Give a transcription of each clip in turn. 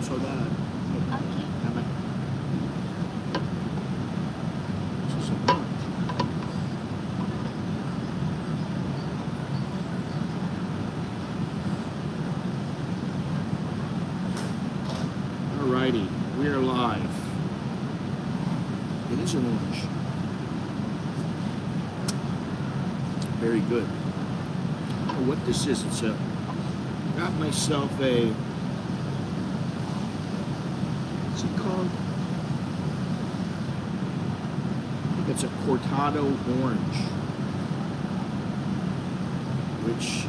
soda. Okay. Naman. Susunod. Alrighty, we are live. It is an orange. Very good. I don't know what this is. It's a. Got myself a. What's it called? I think it's a cortado orange, which.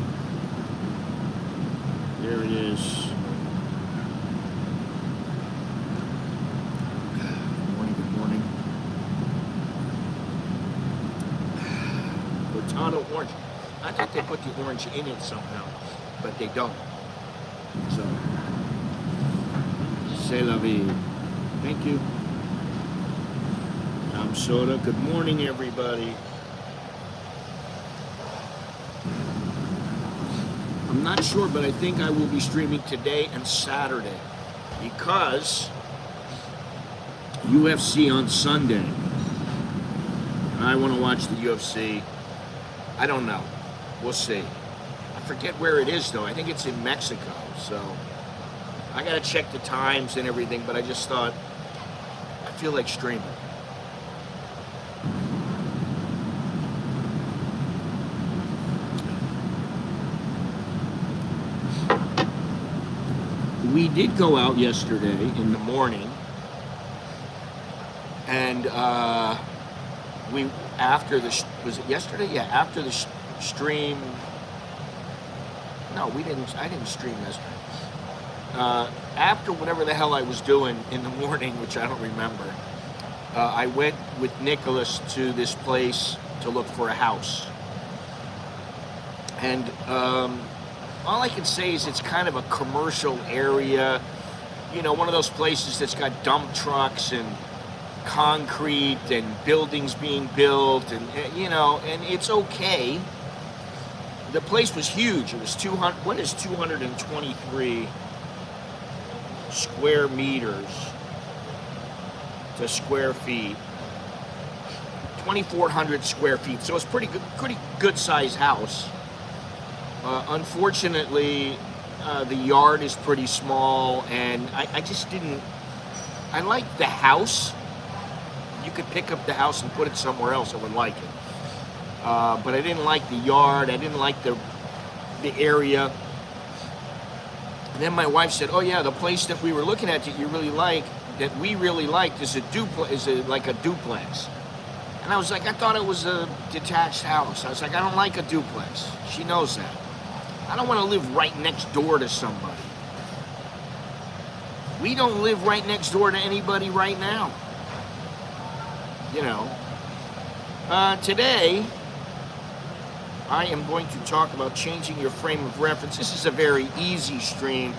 There it is. Orange. I thought they put the orange in it somehow, but they don't. So, c'est la vie. Thank you. I'm Soda. Good morning, everybody. I'm not sure, but I think I will be streaming today and Saturday because UFC on Sunday. I want to watch the UFC. I don't know. We'll see. I forget where it is, though. I think it's in Mexico. So I got to check the times and everything, but I just thought, I feel like streaming. We did go out yesterday in the morning, and we after the was it yesterday? Yeah, after the stream. No, we didn't. I didn't stream yesterday. After whatever the hell I was doing in the morning, which I don't remember, I went with Nicholas to this place to look for a house, and all I can say is it's kind of a commercial area. You know, one of those places that's got dump trucks and concrete and buildings being built, and you know, and it's okay. The place was huge. It was 200. What is 223 square meters to square feet? 2,400 square feet. So it's pretty good size house. Unfortunately, the yard is pretty small, and I just didn't. I liked the house. You could pick up the house and put it somewhere else. I would like it. But I didn't like the yard. I didn't like the area. And then my wife said, "Oh yeah, the place that we were looking at that you really like, that we really liked, is like a duplex." And I was like, I thought it was a detached house. I was like, I don't like a duplex. She knows that. I don't want to live right next door to somebody. We don't live right next door to anybody right now. You know, today I am going to talk about changing your frame of reference. This is a very easy stream,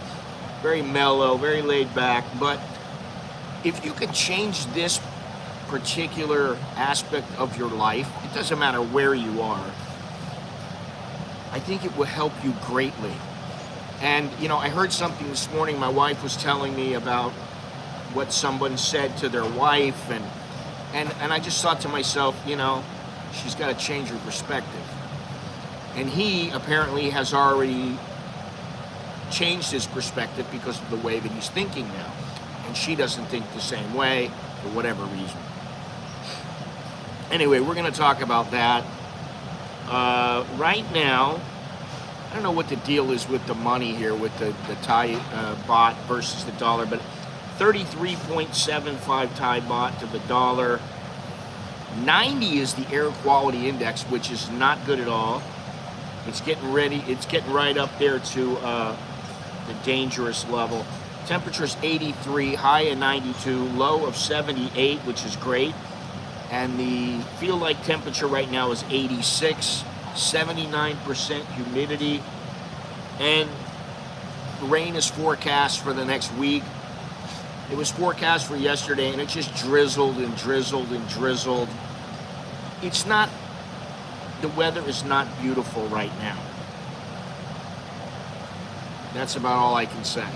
very mellow, very laid back, but if you can change this particular aspect of your life, it doesn't matter where you are, I think it will help you greatly. And, you know, I heard something this morning. My wife was telling me about what someone said to their wife, and I just thought to myself, you know, she's got to change her perspective. And he apparently has already changed his perspective because of the way that he's thinking now. And she doesn't think the same way for whatever reason. Anyway, we're going to talk about that. Right now, I don't know what the deal is with the money here, with the Thai baht versus the dollar, but 33.75 Thai baht to the dollar. 90 is the air quality index, which is not good at all. It's getting ready. It's getting right up there to the dangerous level. Temperature is 83, high of 92, low of 78, which is great. And the feel-like temperature right now is 86, 79% humidity, and rain is forecast for the next week. It was forecast for yesterday, and it just drizzled and drizzled and drizzled. It's not, the weather is not beautiful right now. That's about all I can say.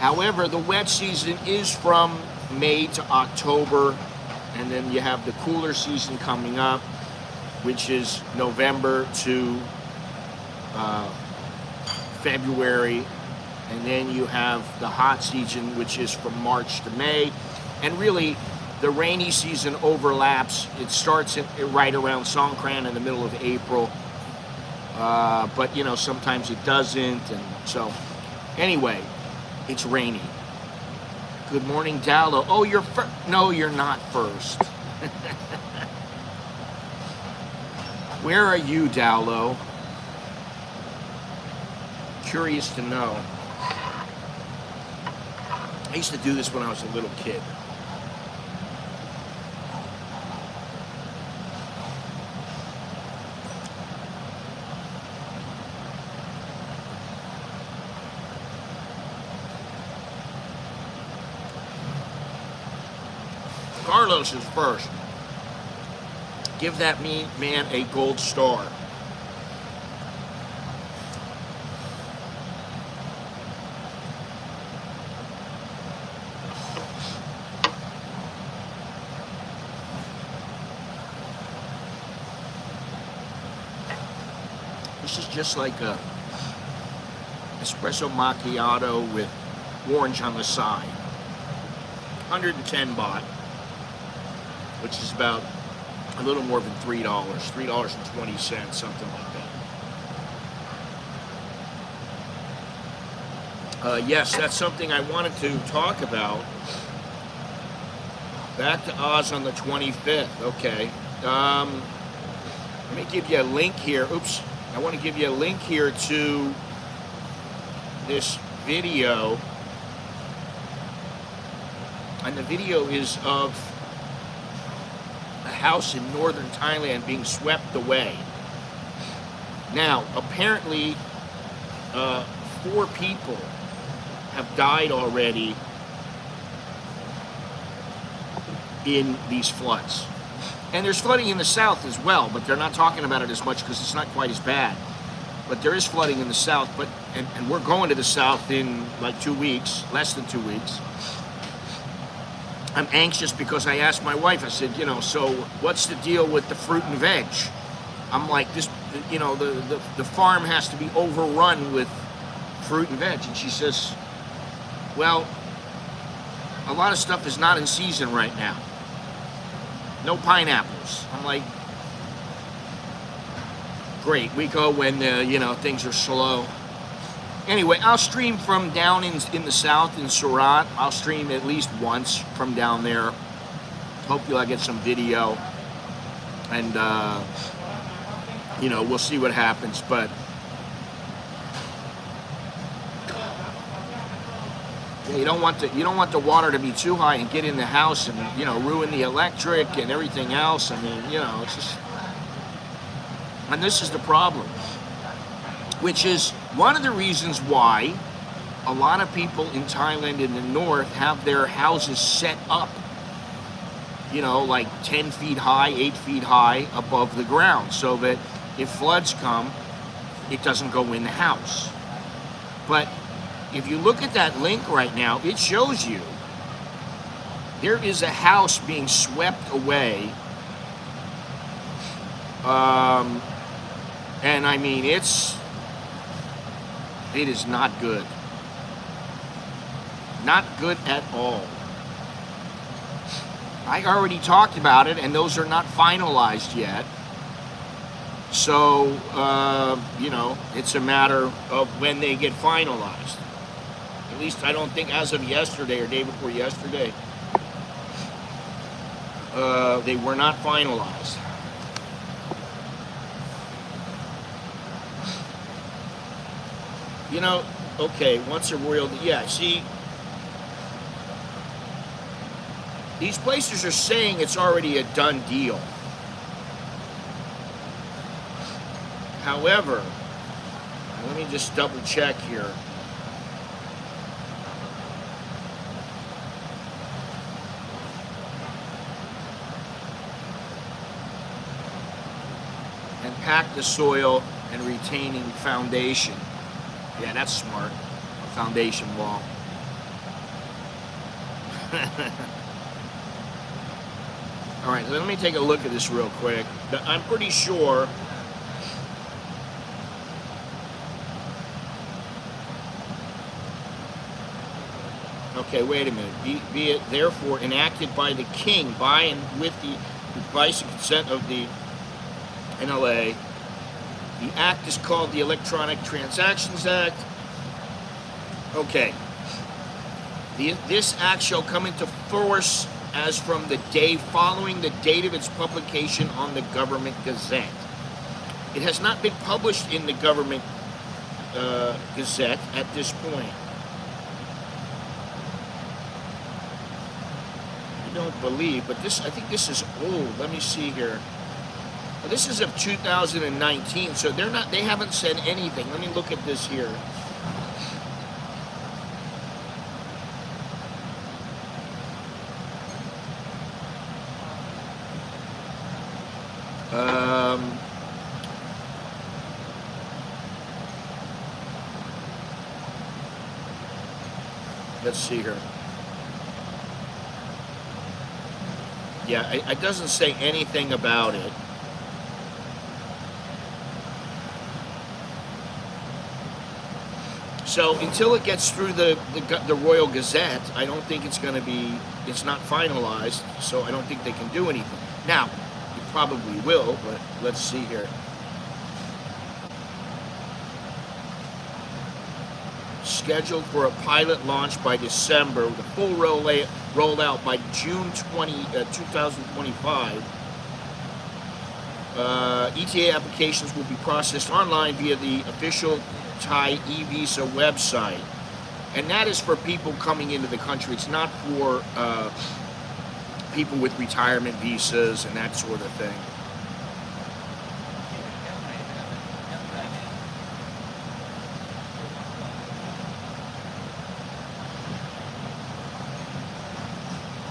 However, the wet season is from May to October, and then you have the cooler season coming up, which is November to February, and then you have the hot season, which is from March to May, and really the rainy season overlaps. It starts right around Songkran in the middle of April, but you know, sometimes it doesn't, and so anyway, it's rainy. Good morning, Dallo. Oh, you're first. No, you're not first. Where are you, Dallo? Curious to know. I used to do this when I was a little kid. Carlos is first. Give that man a gold star. This is just like a espresso macchiato with orange on the side. 110 baht, which is about a little more than $3, $3.20, something like that. Yes, that's something I wanted to talk about. Back to Oz on the 25th. Okay. Let me give you a link here. Oops. I want to give you a link here to this video. And the video is of a house in northern Thailand being swept away. Now, apparently, 4 people have died already in these floods. And there's flooding in the south as well, but they're not talking about it as much because it's not quite as bad. But there is flooding in the south, and we're going to the south in like 2 weeks, less than 2 weeks. I'm anxious because I asked my wife, I said, you know, so what's the deal with the fruit and veg? I'm like, this, you know, the farm has to be overrun with fruit and veg. And she says, well, a lot of stuff is not in season right now. No pineapples. I'm like, great, we go when, you know, things are slow. Anyway, I'll stream from down in the south in Surat. I'll stream at least once from down there. Hopefully I'll get some video. And, you know, we'll see what happens. But yeah, you don't want the water to be too high and get in the house and, you know, ruin the electric and everything else. I mean, you know, it's just, and this is the problem, which is one of the reasons why a lot of people in Thailand in the north have their houses set up, you know, like 10 feet high, 8 feet high above the ground, so that if floods come, it doesn't go in the house. But if you look at that link right now, it shows you there is a house being swept away. And I mean, it is not good. Not good at all. I already talked about it, and those are not finalized yet. So, you know, it's a matter of when they get finalized. At least I don't think as of yesterday or day before yesterday, they were not finalized. You know, okay, once a royal, yeah, see, these places are saying it's already a done deal. However, let me just double check here. And pack the soil and retaining foundation. Yeah, that's smart. A foundation wall. All right, let me take a look at this real quick. I'm pretty sure. Okay, wait a minute. Be it therefore enacted by the king by and with the advice and consent of the NLA. The act is called the Electronic Transactions Act. Okay. This act shall come into force as from the day following the date of its publication on the Government Gazette. It has not been published in the Government Gazette at this point. I don't believe, but I think this is old. Let me see here. Well, this is of 2019, so they haven't said anything. Let me look at this here. Let's see here. Yeah, it doesn't say anything about it. So until it gets through the Royal Gazette, I don't think it's not finalized, so I don't think they can do anything. Now, it probably will, but let's see here. Scheduled for a pilot launch by December, with a full rollout by June 2025. ETA applications will be processed online via the official Thai e-visa website, and that is for people coming into the country. It's not for people with retirement visas and that sort of thing.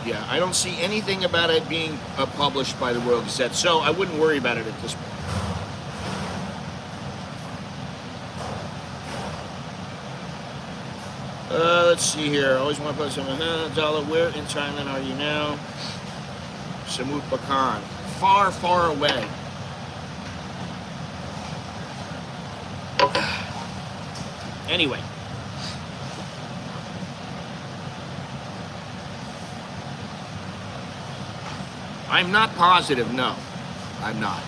Yeah, I don't see anything about it being published by the Royal Gazette, so I wouldn't worry about it at this point. Let's see here. Always want to put some dollar. Where in Thailand are you now? Samut Bakan. Far, far away. Anyway. I'm not positive, no. I'm not.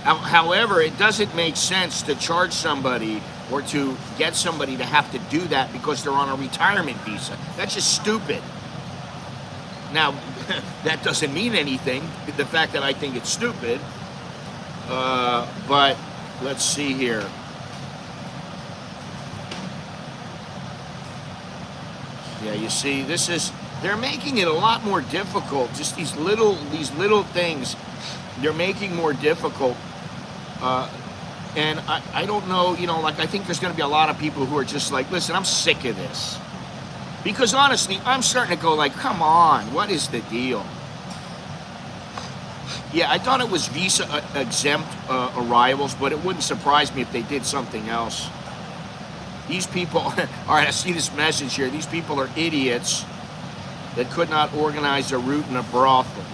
However, it doesn't make sense to charge somebody or to get somebody to have to do that because they're on a retirement visa. That's just stupid. Now, that doesn't mean anything, the fact that I think it's stupid. But let's see here. Yeah, you see, they're making it a lot more difficult. Just these little things, they're making more difficult. And I don't know, like I think there's going to be a lot of people who are just like, listen, I'm sick of this. Because honestly, I'm starting to go like, come on, what is the deal? Yeah, I thought it was visa exempt arrivals, but it wouldn't surprise me if they did something else. These people, all right, I see this message here. These people are idiots that could not organize a route in a brothel.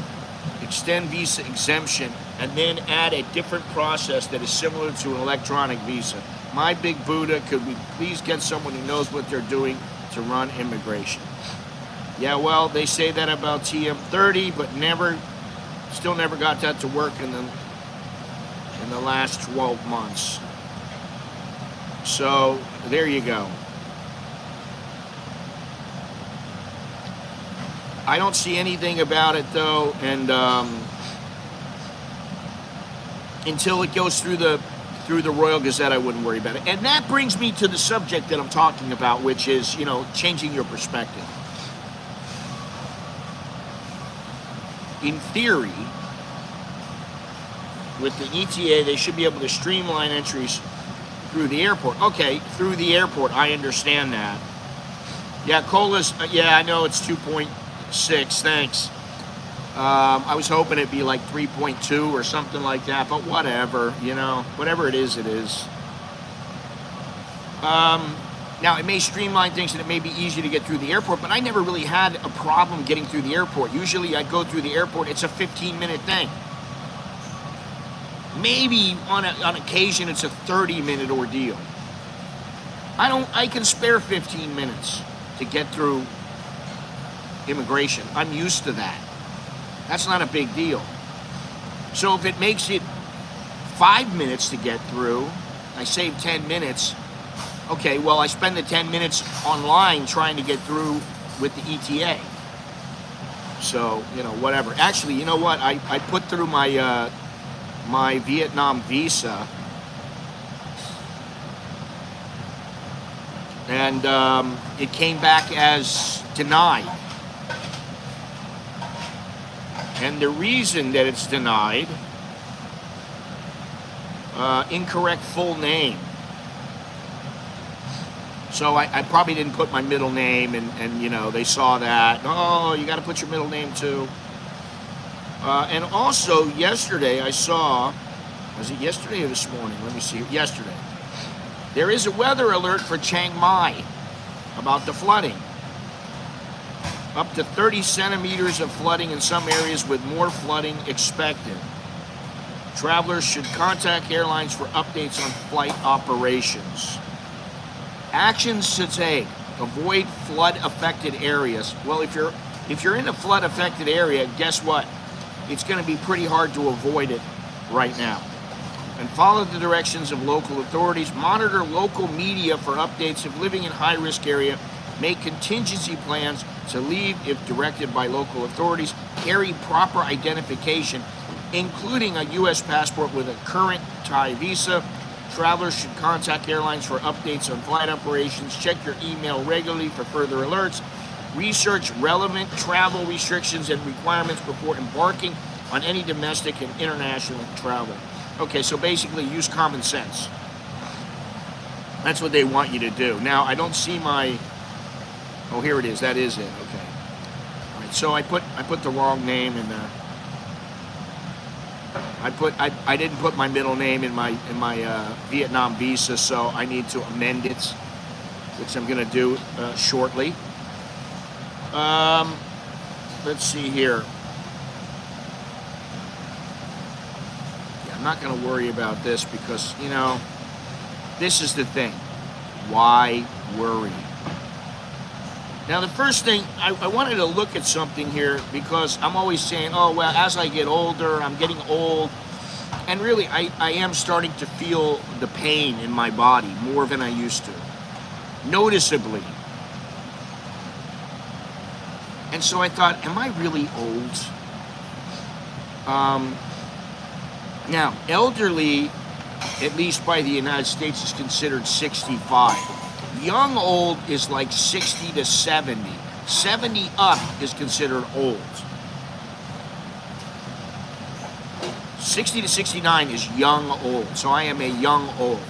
Extend visa exemption and then add a different process that is similar to an electronic visa. My big Buddha, could we please get someone who knows what they're doing to run immigration? Yeah, well, they say that about TM30, but still never got that to work in the last 12 months. So there you go. I don't see anything about it though, and until it goes through the Royal Gazette, I wouldn't worry about it. And that brings me to the subject that I'm talking about, which is, changing your perspective. In theory, with the ETA, they should be able to streamline entries through the airport. Okay, through the airport, I understand that. Yeah, Cola's, yeah, I know it's 2.6, thanks. I was hoping it'd be like 3.2 or something like that, but whatever, whatever it is, it is. Now, it may streamline things and it may be easy to get through the airport, but I never really had a problem getting through the airport. Usually I go through the airport, it's a 15-minute thing. Maybe on occasion it's a 30-minute ordeal. I can spare 15 minutes to get through immigration. I'm used to that. That's not a big deal. So if it makes it 5 minutes to get through, I save 10 minutes. Okay, well, I spend the 10 minutes online trying to get through with the ETA. So, you know, whatever. Actually, you know what? I put through my my Vietnam visa, and it came back as denied. And the reason that it's denied, incorrect full name. So I probably didn't put my middle name, and you know, they saw that. Oh, you got to put your middle name too. And also yesterday I saw, was it yesterday or this morning? Let me see, yesterday. There is a weather alert for Chiang Mai about the flooding. Up to 30 centimeters of flooding in some areas, with more flooding expected. Travelers should contact airlines for updates on flight operations. Actions to take: avoid flood-affected areas. Well, if you're in a flood-affected area, guess what? It's going to be pretty hard to avoid it right now. And follow the directions of local authorities. Monitor local media for updates if living in high-risk area. Make contingency plans to leave if directed by local authorities. Carry proper identification, including a U.S. passport with a current Thai visa. Travelers should contact airlines for updates on flight operations. Check your email regularly for further alerts. Research relevant travel restrictions and requirements before embarking on any domestic and international travel. Okay, so basically use common sense. That's what they want you to do. Now, I don't see my... Oh, here it is. That is it. Okay. All right, so I put the wrong name in there. I didn't put my middle name in my Vietnam visa, so I need to amend it, which I'm going to do shortly. Let's see here. Yeah, I'm not going to worry about this because, you know, this is the thing. Why worry? Now, the first thing, I wanted to look at something here because I'm always saying, oh, well, as I get older, I'm getting old. And really, I am starting to feel the pain in my body more than I used to, noticeably. And so I thought, am I really old? Now, elderly, at least by the United States, is considered 65. Young old is like 60 to 70. 70 up is considered old. 60 to 69 is young old. So I am a young old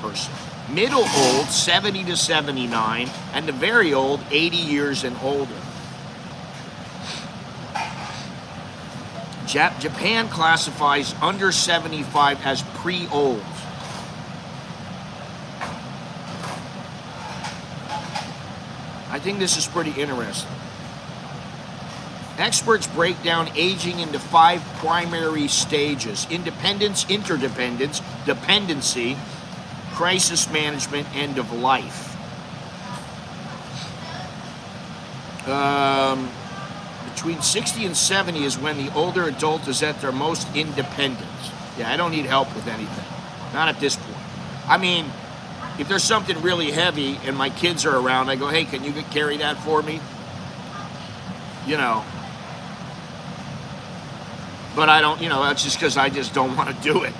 person. Middle old, 70 to 79. And the very old, 80 years and older. Japan classifies under 75 as pre-old. I think this is pretty interesting. Experts break down aging into 5 primary stages: independence, interdependence, dependency, crisis management, end of life. Between 60 and 70 is when the older adult is at their most independent. Yeah, I don't need help with anything. Not at this point. I mean, if there's something really heavy and my kids are around, I go, hey, can you carry that for me? You know. But I don't, you know, that's just because I just don't want to do it.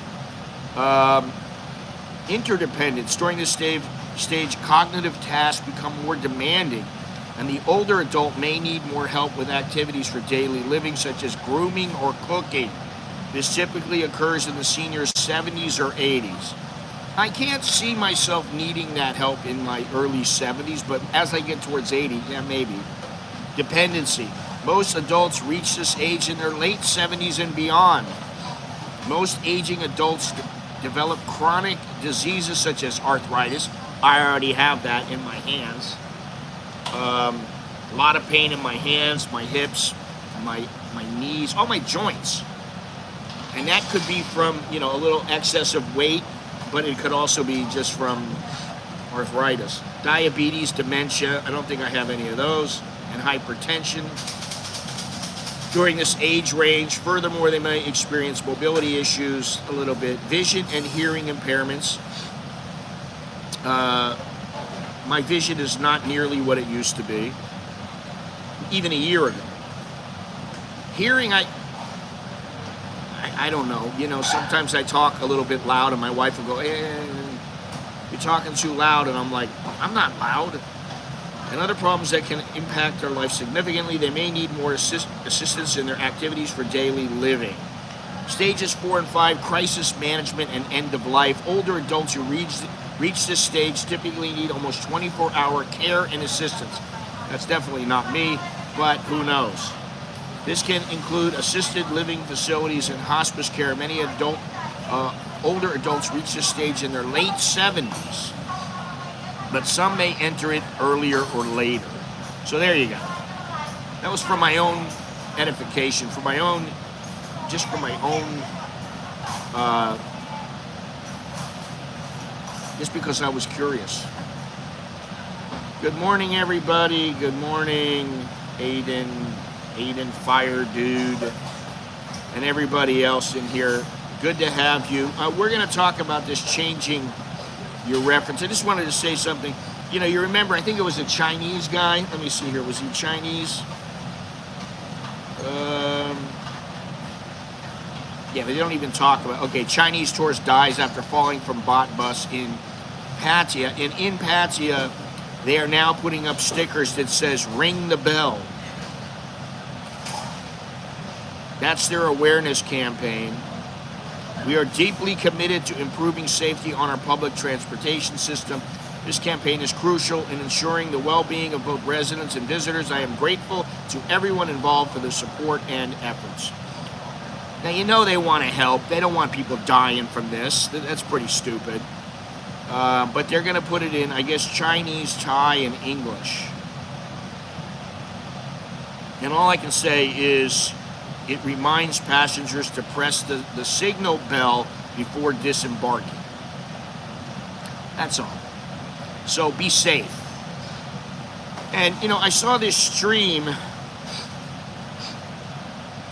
Interdependence. During this stage, cognitive tasks become more demanding, and the older adult may need more help with activities for daily living, such as grooming or cooking. This typically occurs in the senior's 70s or 80s. I can't see myself needing that help in my early 70s, but as I get towards 80, yeah, maybe. Dependency. Most adults reach this age in their late 70s and beyond. Most aging adults develop chronic diseases such as arthritis, I already have that in my hands. A lot of pain in my hands, my hips, my knees, all my joints. And that could be from, you know, a little excess of weight, but it could also be just from arthritis. Diabetes, dementia, I don't think I have any of those, and hypertension. During this age range, furthermore, they may experience mobility issues a little bit, vision and hearing impairments. My vision is not nearly what it used to be, even a year ago. Hearing, I don't know, you know, sometimes I talk a little bit loud and my wife will go, you're talking too loud, and I'm like, I'm not loud. And other problems that can impact their life significantly. They may need more assistance in their activities for daily living. Stages 4 and 5, crisis management and end of life. Older adults who reach this stage typically need almost 24-hour care and assistance. That's definitely not me, but who knows? This can include assisted living facilities and hospice care. Many older adults reach this stage in their late 70s, but some may enter it earlier or later. So there you go. That was for my own edification, for my own, just for my own, just because I was curious. Good morning, everybody. Good morning, Aiden, Fire Dude, and everybody else in here. Good to have you. We're going to talk about this changing your reference. I just wanted to say something. You know, you remember, I think it was a Chinese guy. Let me see here. Was he Chinese? Yeah, they don't even talk about. Okay, Chinese tourist dies after falling from bot bus in Pattaya. And in Pattaya, they are now putting up stickers that says, "Ring the bell." That's their awareness campaign. We are deeply committed to improving safety on our public transportation system. This campaign is crucial in ensuring the well-being of both residents and visitors. I am grateful to everyone involved for their support and efforts. Now, you know they want to help. They don't want people dying from this. That's pretty stupid. But they're going to put it in, I guess, Chinese, Thai, and English. And all I can say is, it reminds passengers to press the signal bell before disembarking. That's all. So be safe. And, you know, I saw this stream.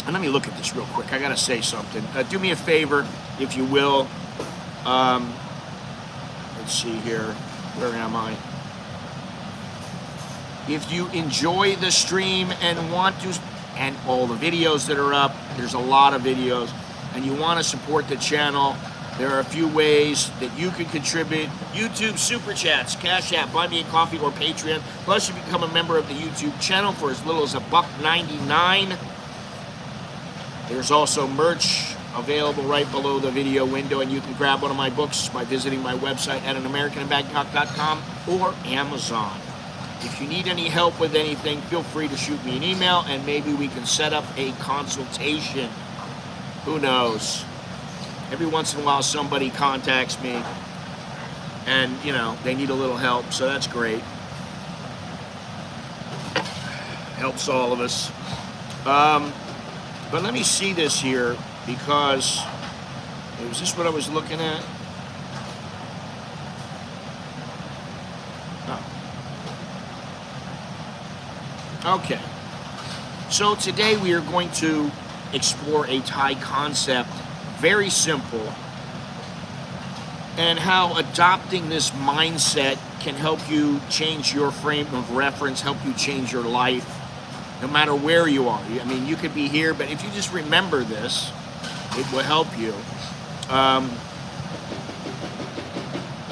And let me look at this real quick. I got to say something. Do me a favor, if you will. Let's see here. Where am I? If you enjoy the stream and want to, and all the videos that are up, there's a lot of videos, and you want to support the channel, there are a few ways that you can contribute. YouTube Super Chats, Cash App, Buy Me a Coffee, or Patreon. Plus, you can become a member of the YouTube channel for as little as $1.99. There's also merch available right below the video window, and you can grab one of my books by visiting my website at anamericaninbangkok.com or Amazon. If you need any help with anything, feel free to shoot me an email, and maybe we can set up a consultation. Who knows? Every once in a while, somebody contacts me, and, you know, they need a little help, so that's great. Helps all of us. But let me see this here, because, is this what I was looking at? Okay, so today we are going to explore a Thai concept, very simple, and how adopting this mindset can help you change your frame of reference, help you change your life, no matter where you are. I mean, you could be here, but if you just remember this, it will help you.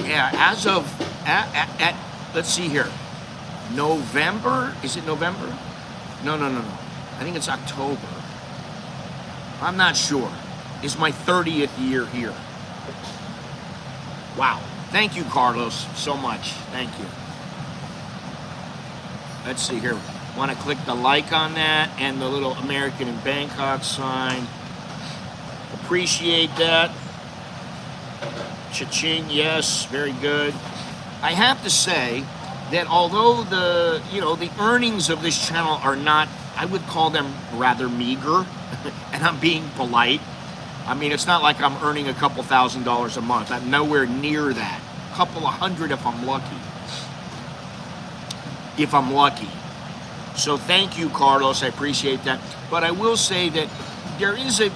Yeah, as of, let's see here. November? Is it November? No. I think it's October. I'm not sure. It's my 30th year here. Wow. Thank you, Carlos, so much. Thank you. Let's see here. Want to click the like on that and the little American in Bangkok sign. Appreciate that. Cha-ching, yes, very good. I have to say that although the earnings of this channel are not, I would call them rather meager, and I'm being polite. I mean, it's not like I'm earning a couple $1,000s a month. I'm nowhere near that. A couple of hundred if I'm lucky. So thank you, Carlos. I appreciate that. But I will say that there is a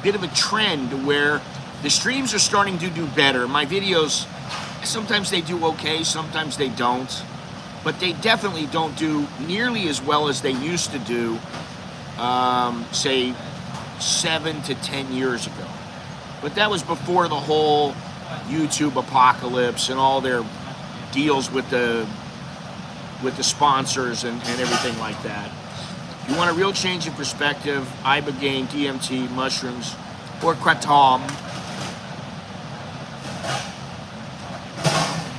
bit of a trend where the streams are starting to do better. My videos, sometimes they do okay, sometimes they don't. But they definitely don't do nearly as well as they used to do, say, 7 to 10 years ago. But that was before the whole YouTube apocalypse and all their deals with the sponsors and everything like that. If you want a real change in perspective, ibogaine, DMT, mushrooms, or kratom.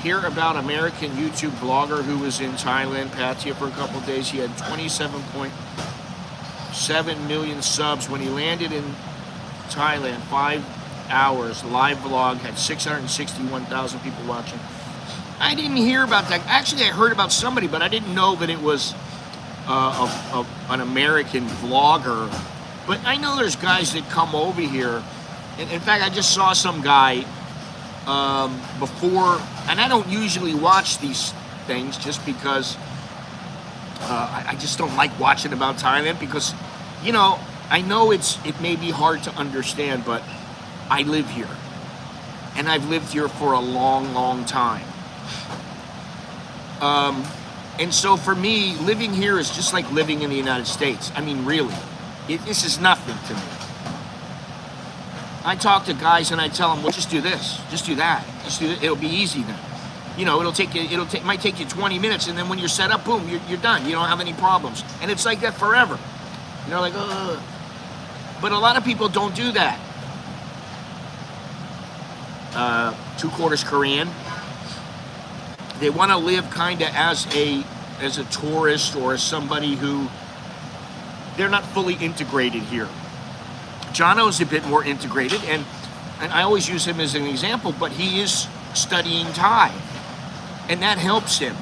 Hear about American YouTube blogger who was in Thailand, Pattaya, for a couple of days. He had 27.7 million subs when he landed in Thailand. 5 hours live vlog, had 661,000 people watching. I didn't hear about that. Actually, I heard about somebody, but I didn't know that it was an American vlogger. But I know there's guys that come over here. And in fact, I just saw some guy before, and I don't usually watch these things just because I just don't like watching about Thailand because, you know, I know it may be hard to understand, but I live here. And I've lived here for a long, long time. And so for me, living here is just like living in the United States. I mean, really, this is nothing to me. I talk to guys and I tell them, well, just do this, just do that, just do it. It'll be easy then. You know, it might take you 20 minutes, and then when you're set up, boom, you're done. You don't have any problems, and it's like that forever. You know, like, ugh. But a lot of people don't do that. 2/4 Korean. They want to live kind of as a tourist or as somebody who they're not fully integrated here. Jono is a bit more integrated, and I always use him as an example, but he is studying Thai, and that helps him.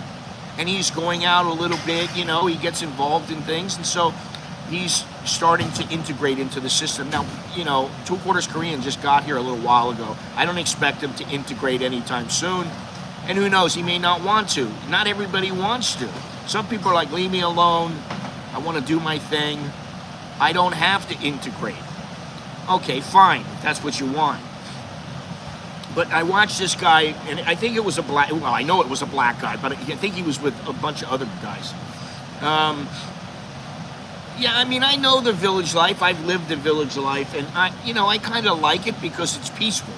And he's going out a little bit, you know, he gets involved in things, and so he's starting to integrate into the system. Now, you know, 2/4 Korean just got here a little while ago. I don't expect him to integrate anytime soon. And who knows, he may not want to. Not everybody wants to. Some people are like, leave me alone. I want to do my thing. I don't have to integrate. Okay, fine, if that's what you want. But I watched this guy, and I think it was a black, well, I know it was a black guy, but I think he was with a bunch of other guys. Yeah, I mean, I know the village life. I've lived the village life, and I kind of like it because it's peaceful.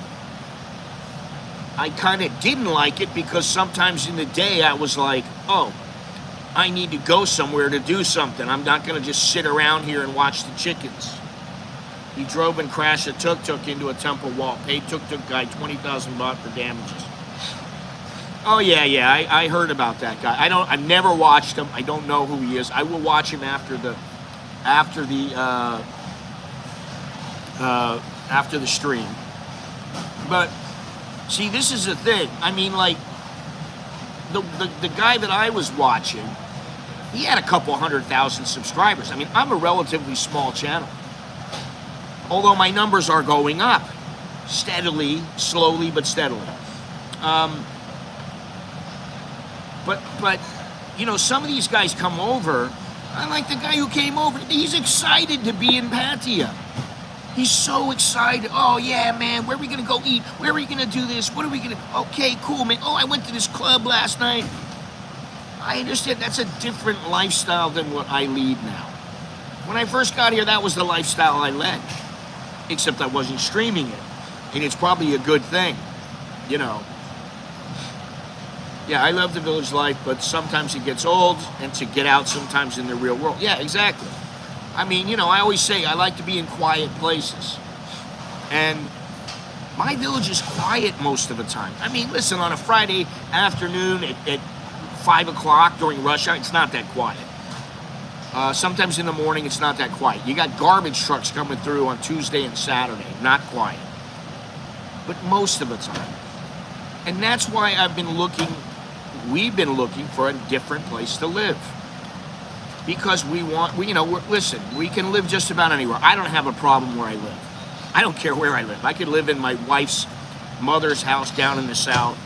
I kind of didn't like it because sometimes in the day I was like, oh, I need to go somewhere to do something. I'm not going to just sit around here and watch the chickens. He drove and crashed a tuk-tuk into a temple wall. Paid tuk-tuk guy 20,000 baht for damages. Oh, yeah, I heard about that guy. I've never watched him. I don't know who he is. I will watch him after the stream. But see, this is the thing. I mean, like, the guy that I was watching, he had a couple 100,000 subscribers. I mean, I'm a relatively small channel. Although my numbers are going up. Steadily, slowly, but steadily. But, you know, some of these guys come over. I like the guy who came over. He's excited to be in Pattaya. He's so excited. Oh, yeah, man, where are we going to go eat? Where are we going to do this? What are we going to... Okay, cool, man. Oh, I went to this club last night. I understand that's a different lifestyle than what I lead now. When I first got here, that was the lifestyle I led. Except I wasn't streaming it. And it's probably a good thing, you know. Yeah, I love the village life, but sometimes it gets old, and to get out sometimes in the real world. Yeah, exactly. I mean, you know, I always say I like to be in quiet places. And my village is quiet most of the time. I mean, listen, on a Friday afternoon at 5 o'clock during rush hour, it's not that quiet. Sometimes in the morning, it's not that quiet. You got garbage trucks coming through on Tuesday and Saturday. Not quiet. But most of the time. And that's why we've been looking for a different place to live. Because listen, we can live just about anywhere. I don't have a problem where I live. I don't care where I live. I could live in my wife's mother's house down in the south,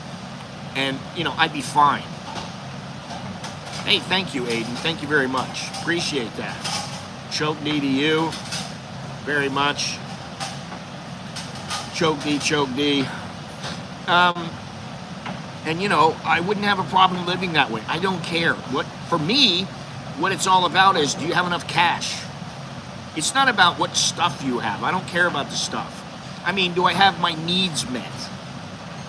and, I'd be fine. Hey, thank you, Aiden. Thank you very much. Appreciate that. Choke D to you very much. Choke D. And, I wouldn't have a problem living that way. I don't care. For me, what it's all about is, do you have enough cash? It's not about what stuff you have. I don't care about the stuff. I mean, do I have my needs met?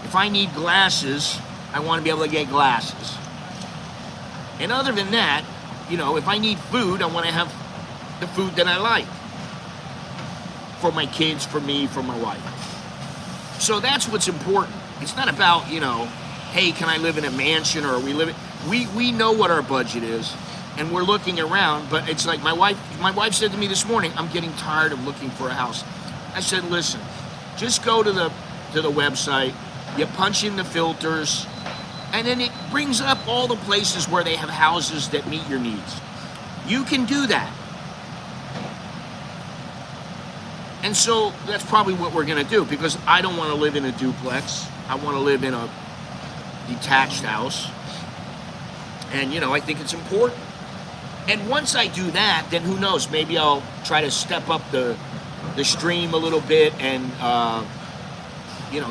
If I need glasses, I want to be able to get glasses. And other than that, if I need food, I want to have the food that I like. For my kids, for me, for my wife. So that's what's important. It's not about, hey, can I live in a mansion, or we know what our budget is, and we're looking around, but it's like my wife said to me this morning, I'm getting tired of looking for a house. I said, listen, just go to the website, you punch in the filters, and then it brings up all the places where they have houses that meet your needs. You can do that. And so that's probably what we're going to do, because I don't want to live in a duplex. I want to live in a detached house. And, I think it's important. And once I do that, then who knows? Maybe I'll try to step up the stream a little bit and,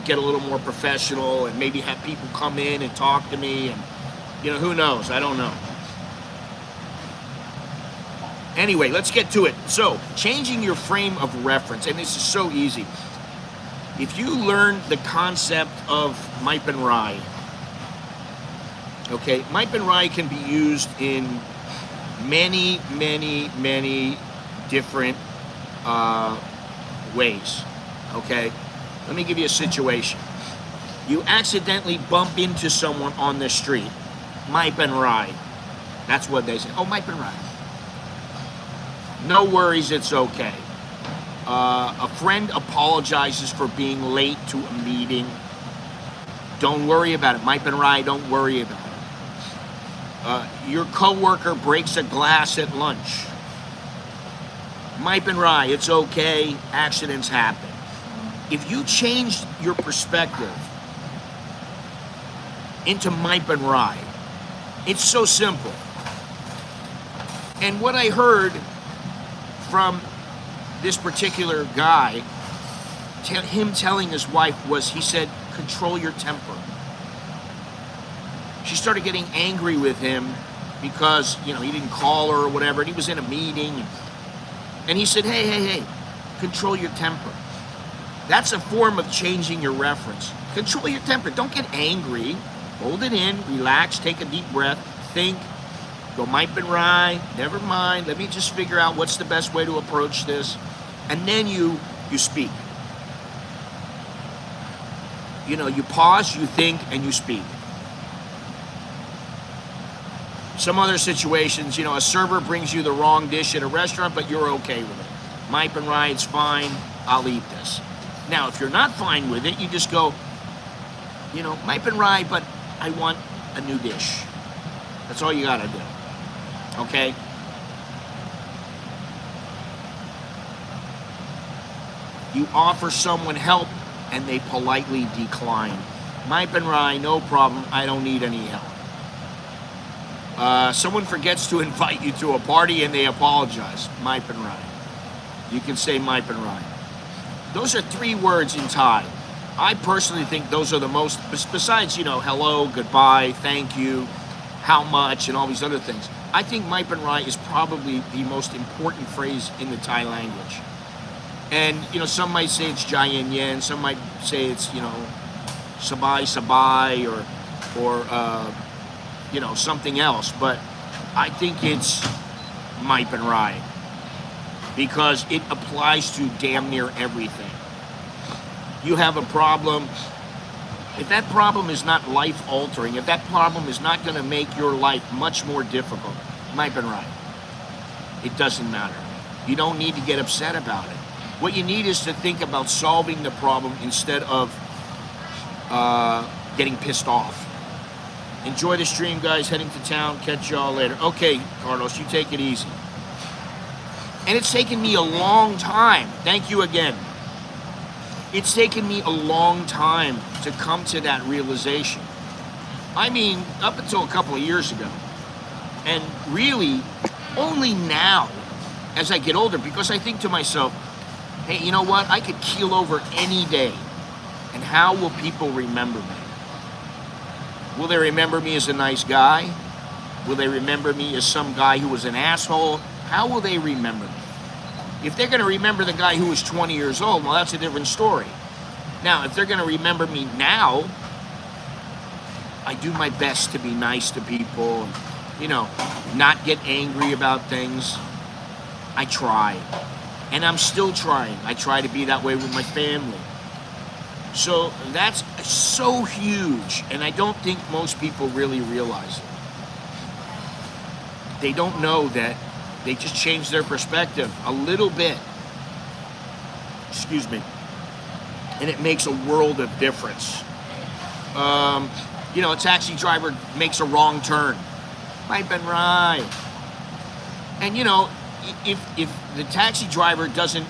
get a little more professional, and maybe have people come in and talk to me. And, who knows? I don't know. Anyway, let's get to it. So, changing your frame of reference, and this is so easy. If you learn the concept of Mai Pen Rai, okay, Mai Pen Rai can be used in many, many, many different ways, okay? Let me give you a situation. You accidentally bump into someone on the street. Mai Pen Rai. That's what they say. Oh, Mai Pen Rai. No worries, it's okay. A friend apologizes for being late to a meeting. Don't worry about it. Mai Pen Rai, don't worry about it. Your coworker breaks a glass at lunch. Mai Pen Rai, it's okay. Accidents happen. If you change your perspective into Mai Pen Rai, it's so simple. And what I heard from this particular guy, him telling his wife, was, he said, control your temper. She started getting angry with him because, he didn't call her or whatever, and he was in a meeting. And he said, hey, control your temper. That's a form of changing your reference. Control your temper. Don't get angry. Hold it in, relax, take a deep breath, think, go Mai Pen Rai, never mind, let me just figure out what's the best way to approach this. And then you speak. You pause, you think, and you speak. Some other situations, a server brings you the wrong dish at a restaurant, but you're okay with it. Mai Pen Rai, it's fine, I'll eat this. Now, if you're not fine with it, you just go, Mai Pen Rai, but I want a new dish. That's all you gotta do, okay? You offer someone help, and they politely decline. Mai Pen Rai, no problem, I don't need any help. Someone forgets to invite you to a party, and they apologize. Mai Pen Rai. You can say Mai Pen Rai. Those are 3 words in Thai. I personally think those are the most, besides, hello, goodbye, thank you, how much, and all these other things. I think Mai Pen Rai is probably the most important phrase in the Thai language. And, some might say it's Jai Yen Yen, some might say it's, Sabai Sabai, or something else. But I think it's Mai Pen Rai, because it applies to damn near everything. You have a problem, if that problem is not life-altering, if that problem is not going to make your life much more difficult, Mai Pen Rai. It doesn't matter. You don't need to get upset about it. What you need is to think about solving the problem instead of getting pissed off. Enjoy the stream, guys. Heading to town. Catch y'all later. Okay, Carlos, you take it easy. And it's taken me a long time. Thank you again. It's taken me a long time to come to that realization. I mean, up until a couple of years ago. And really, only now, as I get older, because I think to myself, hey, you know what? I could keel over any day. And how will people remember me? Will they remember me as a nice guy? Will they remember me as some guy who was an asshole? How will they remember me? If they're going to remember the guy who was 20 years old, well, that's a different story. Now, if they're going to remember me now, I do my best to be nice to people, you know, not get angry about things. I try. And I'm still trying. I try to be that way with my family. So that's so huge, and I don't think most people really realize it. They don't know that they just change their perspective a little bit. Excuse me. And it makes a world of difference. You know, a taxi driver makes a wrong turn. Mai Pen Rai. And you know, if the taxi driver doesn't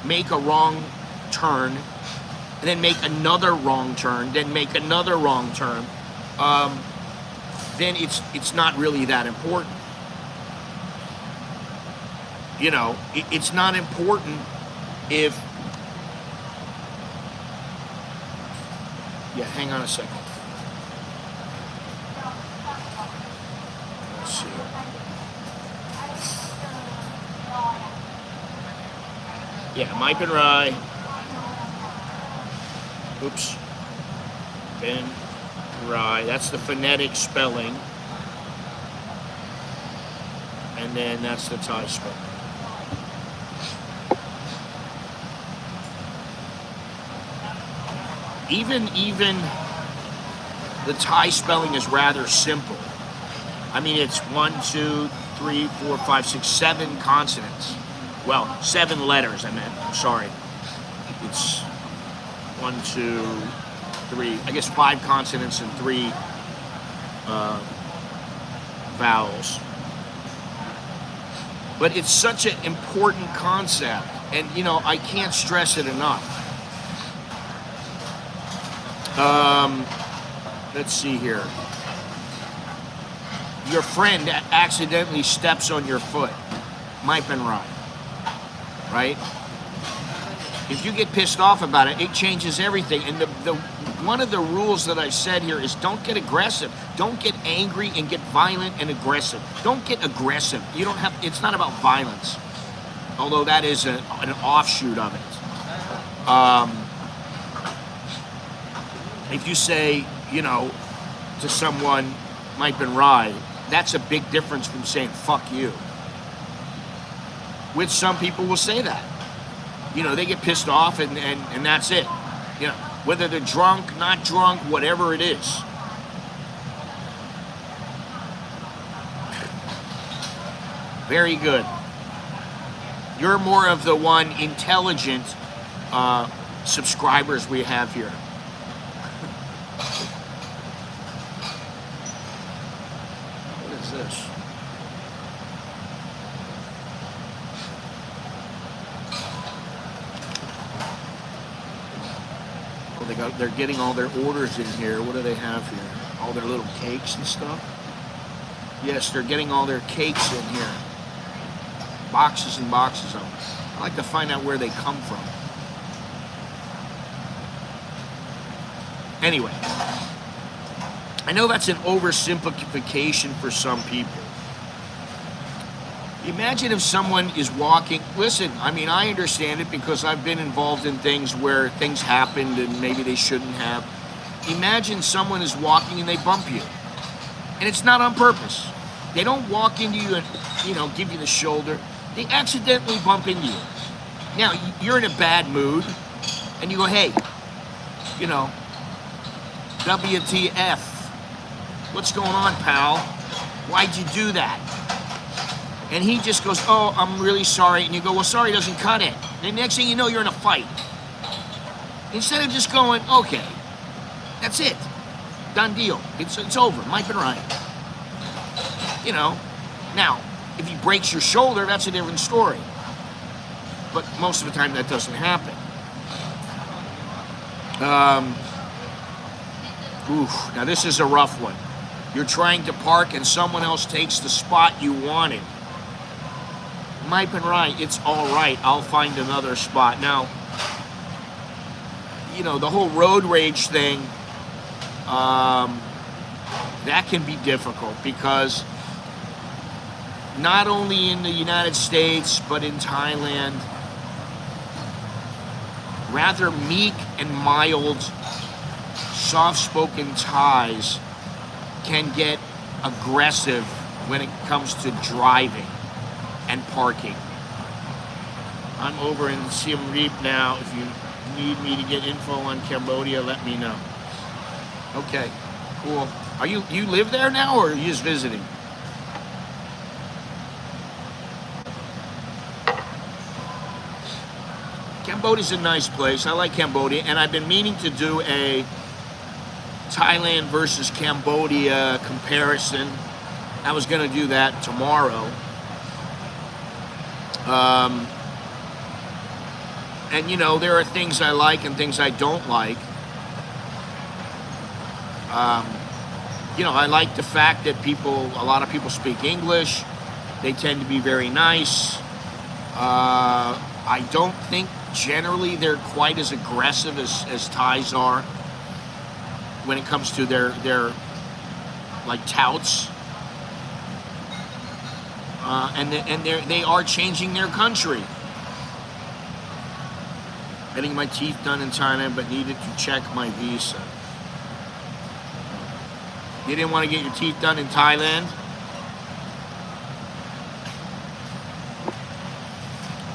make a wrong turn, and then make another wrong turn, then make another wrong turn, then it's not really that important. You know, it's not important if... Yeah, hang on a second. Let's see. Yeah, Mai Pen Rai. Oops. Pen Rai. That's the phonetic spelling. And then that's the Thai spelling. Even the Thai spelling is rather simple. I mean, it's 1, 2, 3, 4, 5, 6, 7 consonants. Well, 7 letters, I meant. I'm sorry. It's 1, 2, 3, I guess 5 consonants and 3 vowels. But it's such an important concept, and you know, I can't stress it enough. Let's see here. Your friend accidentally steps on your foot. Mai Pen Rai. Right? If you get pissed off about it, it changes everything. And one of the rules that I said here is don't get aggressive. Don't get angry and get violent and aggressive. Don't get aggressive. You don't have. It's not about violence, although that is an offshoot of it. If you say, you know, to someone, Mai Pen Rai, that's a big difference from saying fuck you. Which some people will say that. You know, they get pissed off and that's it. You know, whether they're drunk, not drunk, whatever it is. Very good. You're more of the one intelligent subscribers we have here. What is this? They're getting all their orders in here. What do they have here? All their little cakes and stuff? Yes, they're getting all their cakes in here. Boxes and boxes of them. I like to find out where they come from. Anyway, I know that's an oversimplification for some people. Imagine if someone is walking, listen, I mean, I understand it because I've been involved in things where things happened and maybe they shouldn't have. Imagine someone is walking and they bump you. And it's not on purpose. They don't walk into you and, you know, give you the shoulder. They accidentally bump into you. Now, you're in a bad mood and you go, hey, you know, WTF? What's going on, pal? Why'd you do that? And he just goes, oh, I'm really sorry. And you go, well, sorry doesn't cut it. And the next thing you know, you're in a fight. Instead of just going, okay, that's it. Done deal. It's over. Mai Pen Rai. You know, now, if he breaks your shoulder, that's a different story. But most of the time that doesn't happen. Now this is a rough one. You're trying to park and someone else takes the spot you wanted. Mai Pen Rai, it's all right. I'll find another spot. Now, you know, the whole road rage thing, that can be difficult because not only in the United States, but in Thailand, rather meek and mild, soft-spoken Thais can get aggressive when it comes to driving and parking. I'm over in Siem Reap now. If you need me to get info on Cambodia, let me know. Okay, cool. Are you live there now, or are you just visiting? Cambodia's a nice place. I like Cambodia, and I've been meaning to do a Thailand versus Cambodia comparison. I was going to do that tomorrow. And you know, there are things I like and things I don't like. You know, I like the fact that a lot of people speak English. They tend to be very nice. I don't think generally they're quite as aggressive as Thais are when it comes to their like touts. And they are changing their country. Getting my teeth done in Thailand, but needed to check my visa. You didn't want to get your teeth done in Thailand?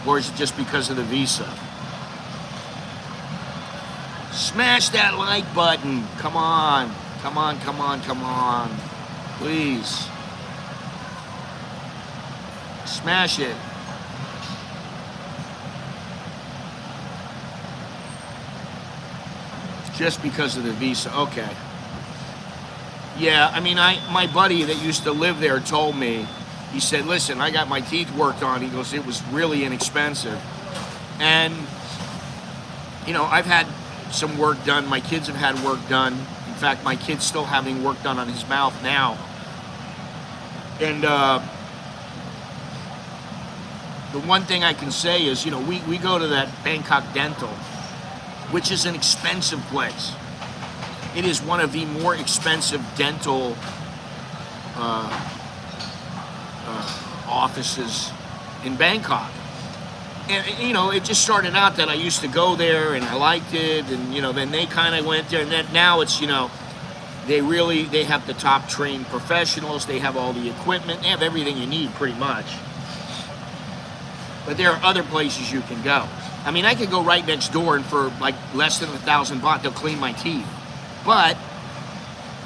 Or is it just because of the visa? Smash that like button. Come on. Come on, come on, come on. Please. Smash it. Just because of the visa. Okay. Yeah, I mean, my buddy that used to live there told me, he said, listen, I got my teeth worked on. He goes, it was really inexpensive. And, you know, I've had some work done. My kids have had work done. In fact, my kid's still having work done on his mouth now. And the one thing I can say is, you know, we go to that Bangkok Dental, which is an expensive place. It is one of the more expensive dental offices in Bangkok. And, you know, it just started out that I used to go there and I liked it. And, you know, then they kind of went there. And then now it's, you know, they have the top trained professionals. They have all the equipment. They have everything you need pretty much. But there are other places you can go. I mean, I could go right next door and for like less than 1,000 baht, they'll clean my teeth. But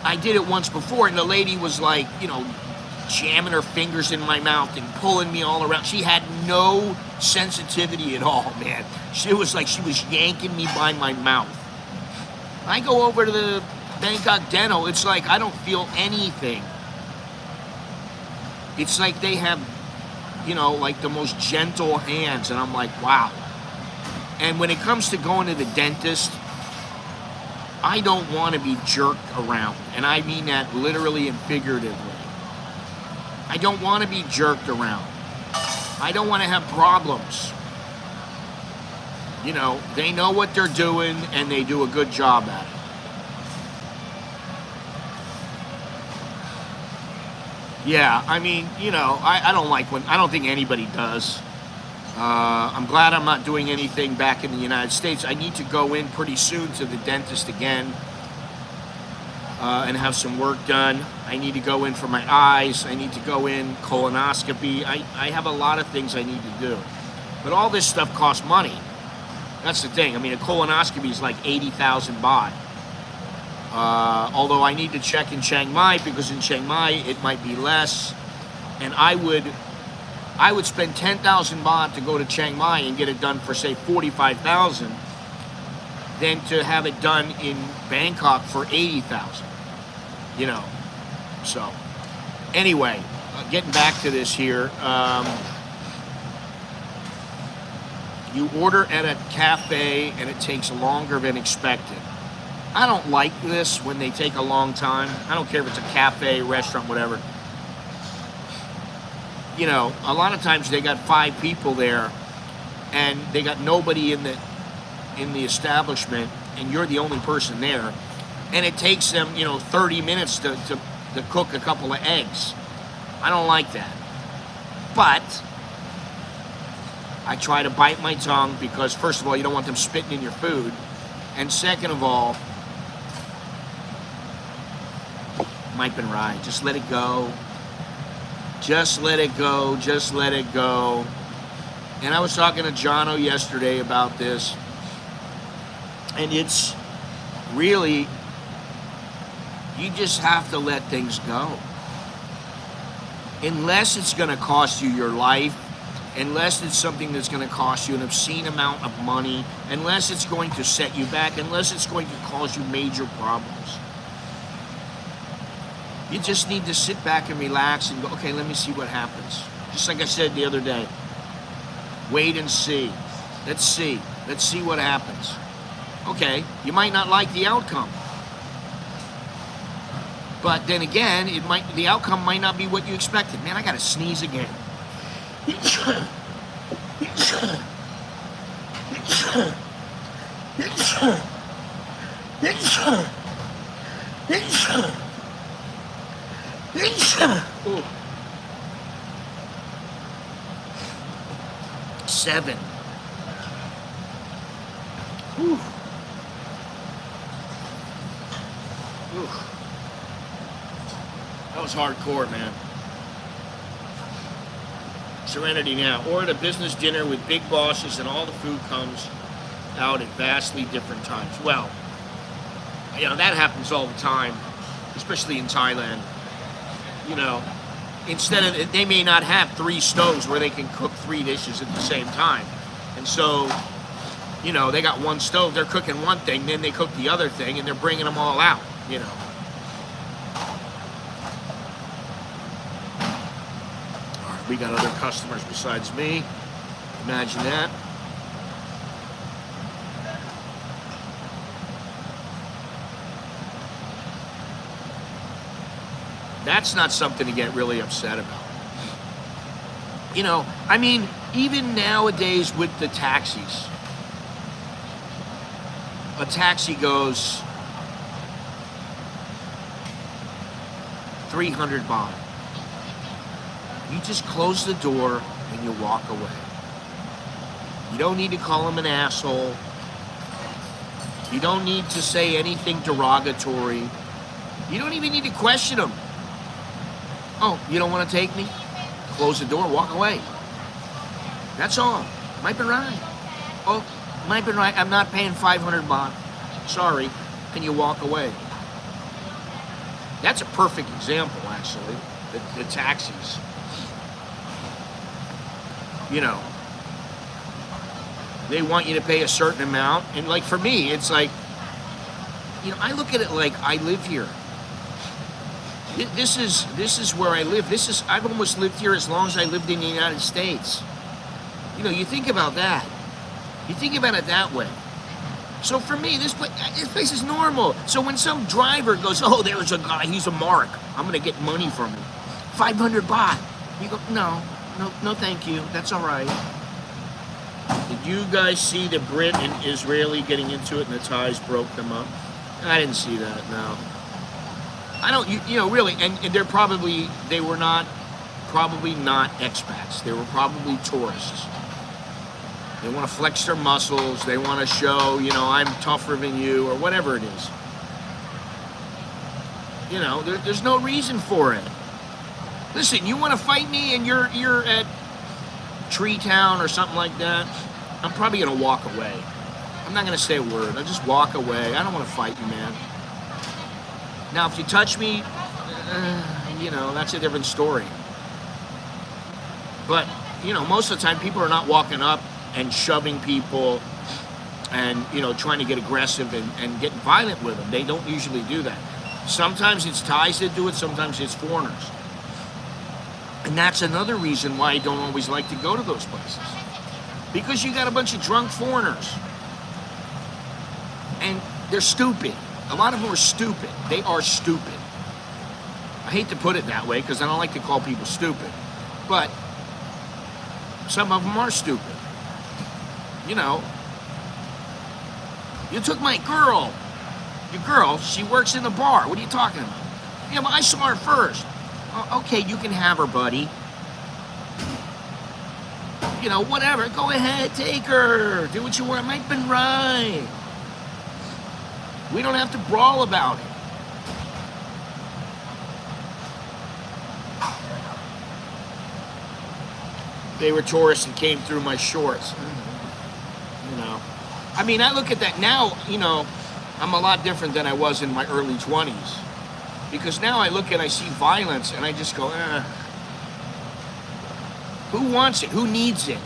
I did it once before, and the lady was like, you know, jamming her fingers in my mouth and pulling me all around. She had no sensitivity at all, man. It was like she was yanking me by my mouth. I go over to the Bangkok Dental, it's like I don't feel anything. It's like they have, you know, like the most gentle hands, and I'm like, wow. And when it comes to going to the dentist, I don't want to be jerked around. And I mean that literally and figuratively. I don't want to be jerked around. I don't want to have problems. You know, they know what they're doing and they do a good job at it. Yeah, I mean, you know, I don't think anybody does. I'm glad I'm not doing anything back in the United States. I need to go in pretty soon to the dentist again and have some work done. I need to go in for my eyes. I need to go in colonoscopy. I have a lot of things I need to do. But all this stuff costs money. That's the thing. I mean, a colonoscopy is like 80,000 baht. Although I need to check in Chiang Mai because in Chiang Mai it might be less. And I would spend 10,000 baht to go to Chiang Mai and get it done for, say, 45,000 than to have it done in Bangkok for 80,000. you know. So, anyway, getting back to this here. You order at a cafe and it takes longer than expected. I don't like this when they take a long time. I don't care if it's a cafe, restaurant, whatever. You know, a lot of times they got 5 people there and they got nobody in the establishment, and you're the only person there, and it takes them, 30 minutes to cook a couple of eggs. I don't like that. But I try to bite my tongue because, first of all, you don't want them spitting in your food. And second of all, Mai Pen Rai, just let it go. Just let it go. Just let it go. And I was talking to Jono yesterday about this. And it's really, you just have to let things go. Unless it's going to cost you your life, unless it's something that's going to cost you an obscene amount of money, unless it's going to set you back, unless it's going to cause you major problems. You just need to sit back and relax and go, okay, let me see what happens. Just like I said the other day, wait and see. Let's see. Let's see what happens. Okay, you might not like the outcome. But then again, the outcome might not be what you expected. Man, I gotta sneeze again. Ooh. 7. Whew. Ooh. That was hardcore, man. Serenity now. Or at a business dinner with big bosses and all the food comes out at vastly different times. Well, that happens all the time, especially in Thailand. Instead of, they may not have 3 stoves where they can cook 3 dishes at the same time. And so, they got 1 stove, they're cooking one thing, then they cook the other thing, and they're bringing them all out, We got other customers besides me. Imagine that. That's not something to get really upset about. Even nowadays with the taxis, a taxi goes 300 baht. You just close the door and you walk away. You don't need to call him an asshole. You don't need to say anything derogatory. You don't even need to question him. Oh, you don't want to take me? Close the door, walk away. That's all. Mai Pen Rai. Oh, Mai Pen Rai, I'm not paying 500 baht. Sorry. And you walk away. That's a perfect example, actually. The taxis. They want you to pay a certain amount. And like for me, it's like, I look at it like I live here. This is where I live. I've almost lived here as long as I lived in the United States. You think about that. You think about it that way. So for me, this place is normal. So when some driver goes, oh, there's a guy, he's a mark, I'm gonna get money from him. 500 baht. You go, no, thank you. That's all right. Did you guys see the Brit and Israeli getting into it and the Thais broke them up? I didn't see that, no. I don't, really, and they were not expats. They were probably tourists. They want to flex their muscles. They want to show, I'm tougher than you, or whatever it is. There's no reason for it. Listen, you want to fight me and you're at Tree Town or something like that, I'm probably going to walk away. I'm not going to say a word. I'll just walk away. I don't want to fight you, man. Now, if you touch me, that's a different story. But, most of the time, people are not walking up and shoving people and, trying to get aggressive and getting violent with them. They don't usually do that. Sometimes it's Thais that do it, sometimes it's foreigners. And that's another reason why I don't always like to go to those places. Because you got a bunch of drunk foreigners. And they're stupid. A lot of them are stupid. They are stupid. I hate to put it that way because I don't like to call people stupid. But some of them are stupid. You know, you took my girl. Your girl, she works in the bar. What are you talking about? Yeah, but I saw her first. Oh, okay, you can have her, buddy. You know, whatever. Go ahead, take her. Do what you want. Mai Pen Rai. We don't have to brawl about it. They were tourists and came through my shorts. You know. I mean, I look at that now, you know, I'm a lot different than I was in my early 20s. Because now I look and I see violence and I just go, Who wants it? Who needs it?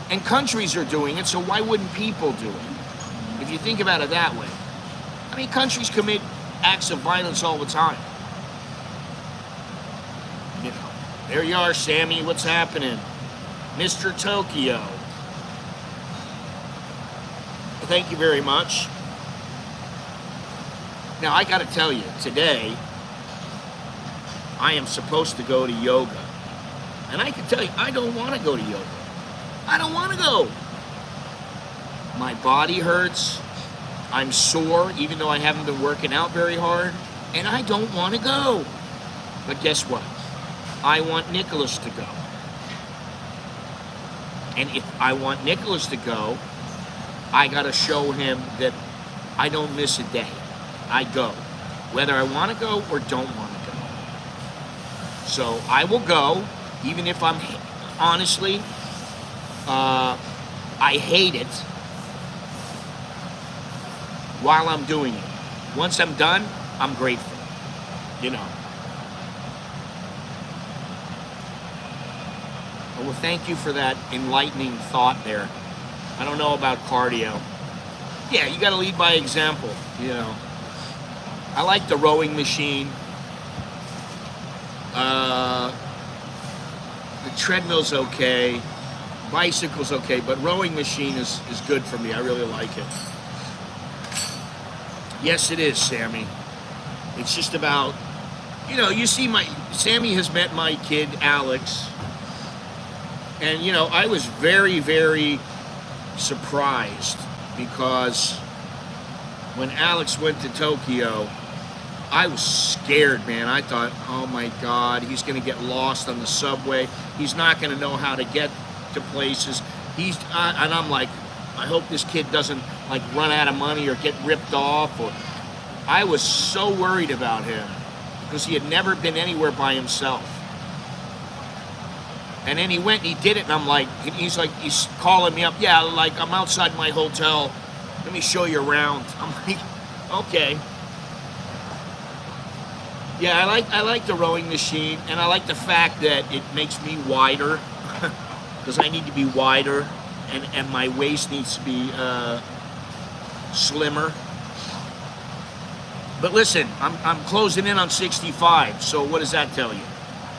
And countries are doing it, so why wouldn't people do it? If you think about it that way. I mean, countries commit acts of violence all the time. You know, there you are, Sammy, what's happening? Mr. Tokyo. Thank you very much. Now, I gotta tell you, today, I am supposed to go to yoga. And I can tell you, I don't want to go to yoga. I don't want to go. My body hurts. I'm sore, even though I haven't been working out very hard. And I don't want to go. But guess what? I want Nicholas to go. And if I want Nicholas to go, I gotta show him that I don't miss a day. I go, whether I want to go or don't want to go. So I will go, even if I'm, honestly, I hate it while I'm doing it. Once I'm done, I'm grateful, you know. Well, thank you for that enlightening thought there. I don't know about cardio. Yeah, you got to lead by example, you know. I like the rowing machine. The treadmill's okay. Bicycle's okay, but rowing machine is good for me. I really like it. Yes, it is, Sammy. It's just about, you know, you see Sammy has met my kid, Alex. And, you know, I was very, very surprised because when Alex went to Tokyo, I was scared, man. I thought, oh my God, he's going to get lost on the subway. He's not going to know how to get to places. And I'm like, I hope this kid doesn't like run out of money or get ripped off. Or I was so worried about him because he had never been anywhere by himself. And then he went and he did it, and I'm like, he's calling me up. Yeah, like I'm outside my hotel. Let me show you around. I'm like, okay. Yeah, I like the rowing machine, and I like the fact that it makes me wider because I need to be wider, and my waist needs to be slimmer. But listen, I'm closing in on 65, so what does that tell you?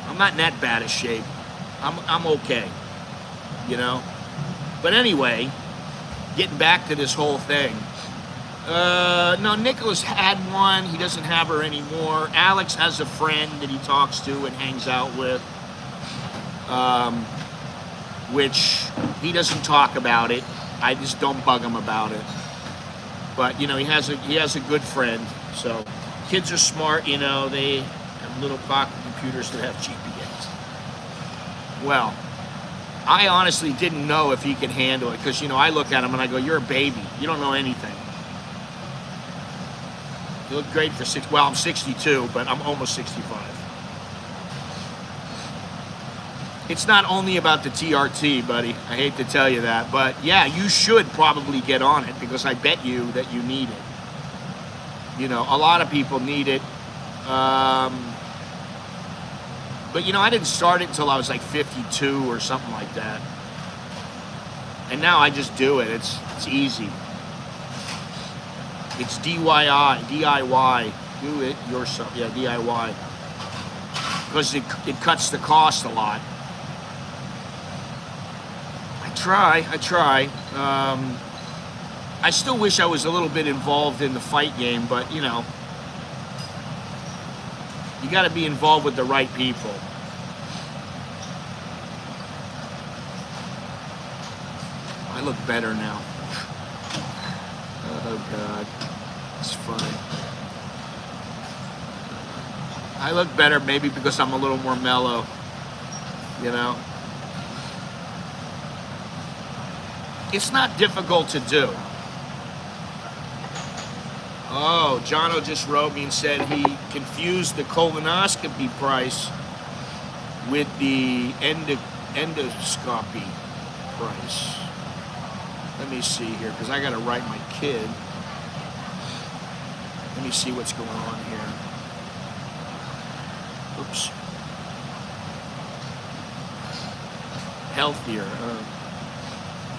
I'm not in that bad a shape. I'm okay, you know. But anyway, getting back to this whole thing. No, Nicholas had one. He doesn't have her anymore. Alex has a friend that he talks to and hangs out with, which he doesn't talk about it. I just don't bug him about it. But you know, he has a good friend. So kids are smart. You know, they have little pocket computers that have GPS. Well, I honestly didn't know if he could handle it because, you know, I look at him and I go, you're a baby. You don't know anything. You look great for well, I'm 62, but I'm almost 65. It's not only about the TRT, buddy. I hate to tell you that. But, yeah, you should probably get on it because I bet you that you need it. You know, a lot of people need it. But, you know, I didn't start it until I was like 52 or something like that. And now I just do it. It's easy. It's DIY. Do it yourself. Yeah, DIY. Because it cuts the cost a lot. I try. I still wish I was a little bit involved in the fight game, but you know, you got to be involved with the right people. I look better now. Oh God, it's funny. I look better maybe because I'm a little more mellow, you know. It's not difficult to do. Oh, Jono just wrote me and said he confused the colonoscopy price with the endoscopy price. Let me see here, because I got to write my kid. Let me see what's going on here. Oops. Healthier.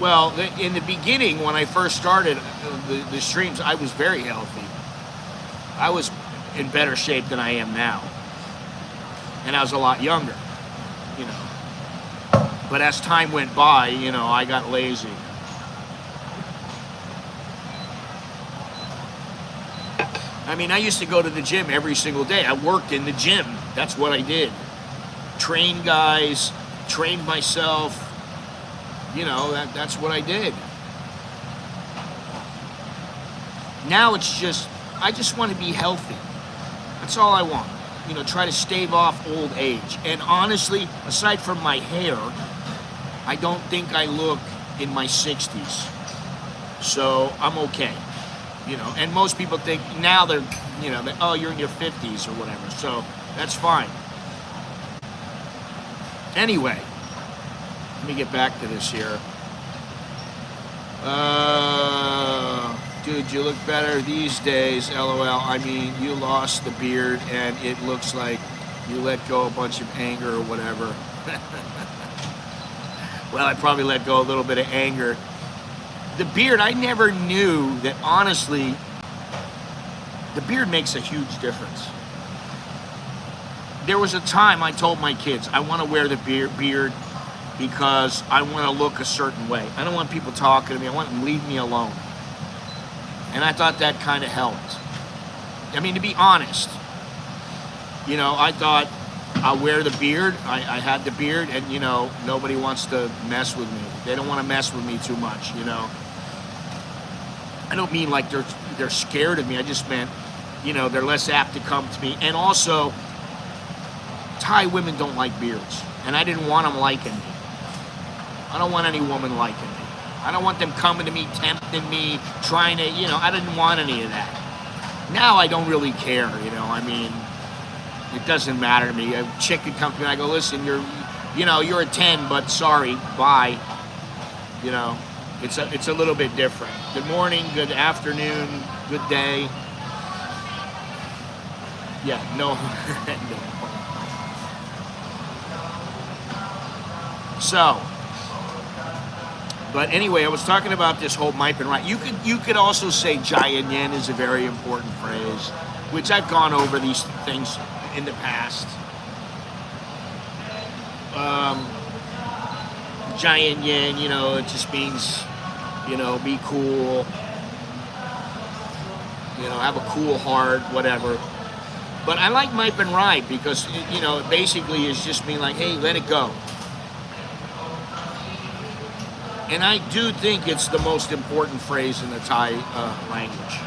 Well, in the beginning, when I first started the streams, I was very healthy. I was in better shape than I am now. And I was a lot younger, you know. But as time went by, you know, I got lazy. I mean, I used to go to the gym every single day. I worked in the gym. That's what I did. Trained guys, trained myself. You know, that's what I did. Now it's just, I just want to be healthy. That's all I want. You know, try to stave off old age. And honestly, aside from my hair, I don't think I look in my 60s. So I'm okay. You know, and most people think now they're, you know, oh, you're in your 50s or whatever. So that's fine. Anyway, let me get back to this here. Dude, you look better these days, LOL. I mean, you lost the beard and it looks like you let go a bunch of anger or whatever. Well, I probably let go a little bit of anger. The beard, I never knew that, honestly, the beard makes a huge difference. There was a time I told my kids, I want to wear the beard because I want to look a certain way. I don't want people talking to me. I want them to leave me alone. And I thought that kind of helped. I mean, to be honest, you know, I thought I'll wear the beard. I had the beard, and, you know, nobody wants to mess with me. They don't want to mess with me too much, you know. I don't mean like they're scared of me. I just meant, you know, they're less apt to come to me. And also, Thai women don't like beards. And I didn't want them liking me. I don't want any woman liking me. I don't want them coming to me, tempting me, trying to, you know, I didn't want any of that. Now I don't really care, you know, I mean, it doesn't matter to me. A chick could come to me and I go, listen, you're a 10, but sorry, bye. You know, it's a little bit different. Good morning, good afternoon, good day. Yeah, no. No. So, but anyway, I was talking about this whole Mai Pen Rai. You could also say Jai and Yen is a very important phrase, which I've gone over these things in the past. Jai and Yen, you know, it just means, you know, be cool, you know, have a cool heart, whatever. But I like Mai Pen Rai because, you know, it basically is just being like, hey, let it go. And I do think it's the most important phrase in the Thai language.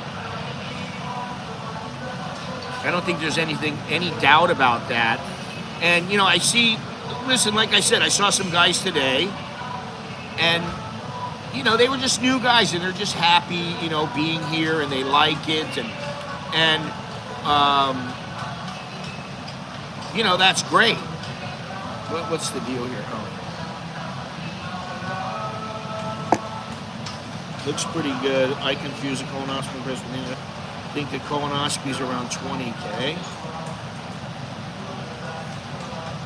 I don't think there's any doubt about that. And, you know, listen, like I said, I saw some guys today, and, you know, they were just new guys, and they're just happy, you know, being here, and they like it, and you know, that's great. What's the deal here? Oh. Looks pretty good. I confuse a colonoscopy price with the I think the colonoscopy is around 20K.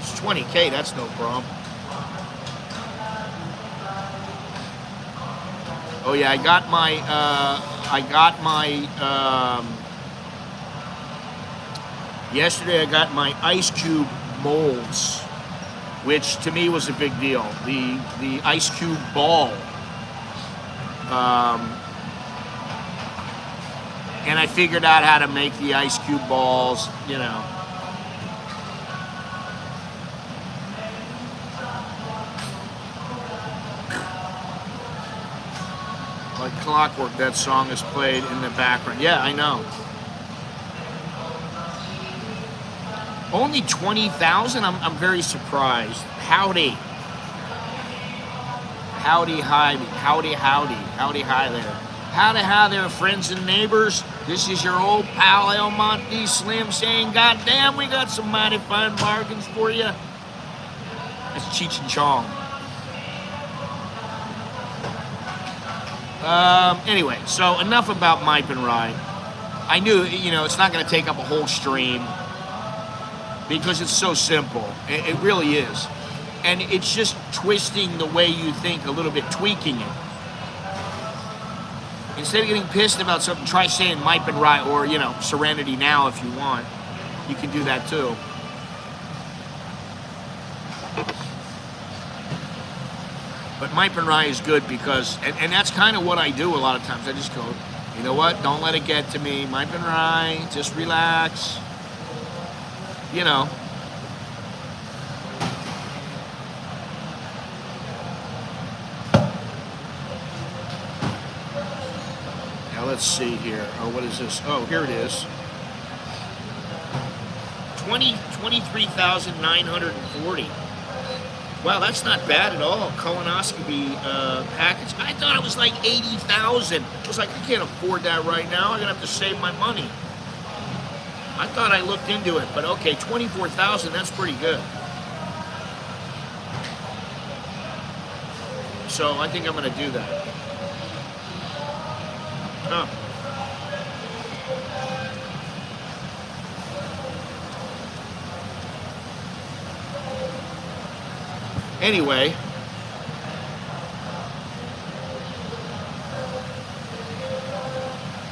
It's 20K, that's no problem. Oh yeah, I got my I got my, yesterday I got my ice cube molds, which to me was a big deal. The ice cube ball. And I figured out how to make the ice cube balls, you know. Like clockwork, that song is played in the background. Yeah, I know. Only 20,000? I'm very surprised. Howdy. Howdy, hi. Howdy, howdy. Howdy, hi there. Howdy, hi there, friends and neighbors. This is your old pal El Monte Slim saying, God damn, we got some mighty fine bargains for you. That's Cheech and Chong. Anyway, so enough about Mai Pen Rai. I knew, you know, it's not going to take up a whole stream because it's so simple. It really is. And it's just twisting the way you think a little bit, tweaking it. Instead of getting pissed about something, try saying Mai Pen Rai or, you know, Serenity Now if you want. You can do that too. But Mai Pen Rai is good because, and that's kind of what I do a lot of times. I just go, you know what, don't let it get to me. Mai Pen Rai, just relax. You know. Now let's see here. Oh, what is this? Oh, here it is. 23,940. Wow, that's not bad at all. Colonoscopy package. I thought it was like 80,000. I was like, I can't afford that right now. I'm gonna have to save my money. I thought I looked into it, but okay, 24,000. That's pretty good. So I think I'm gonna do that. Huh. Anyway,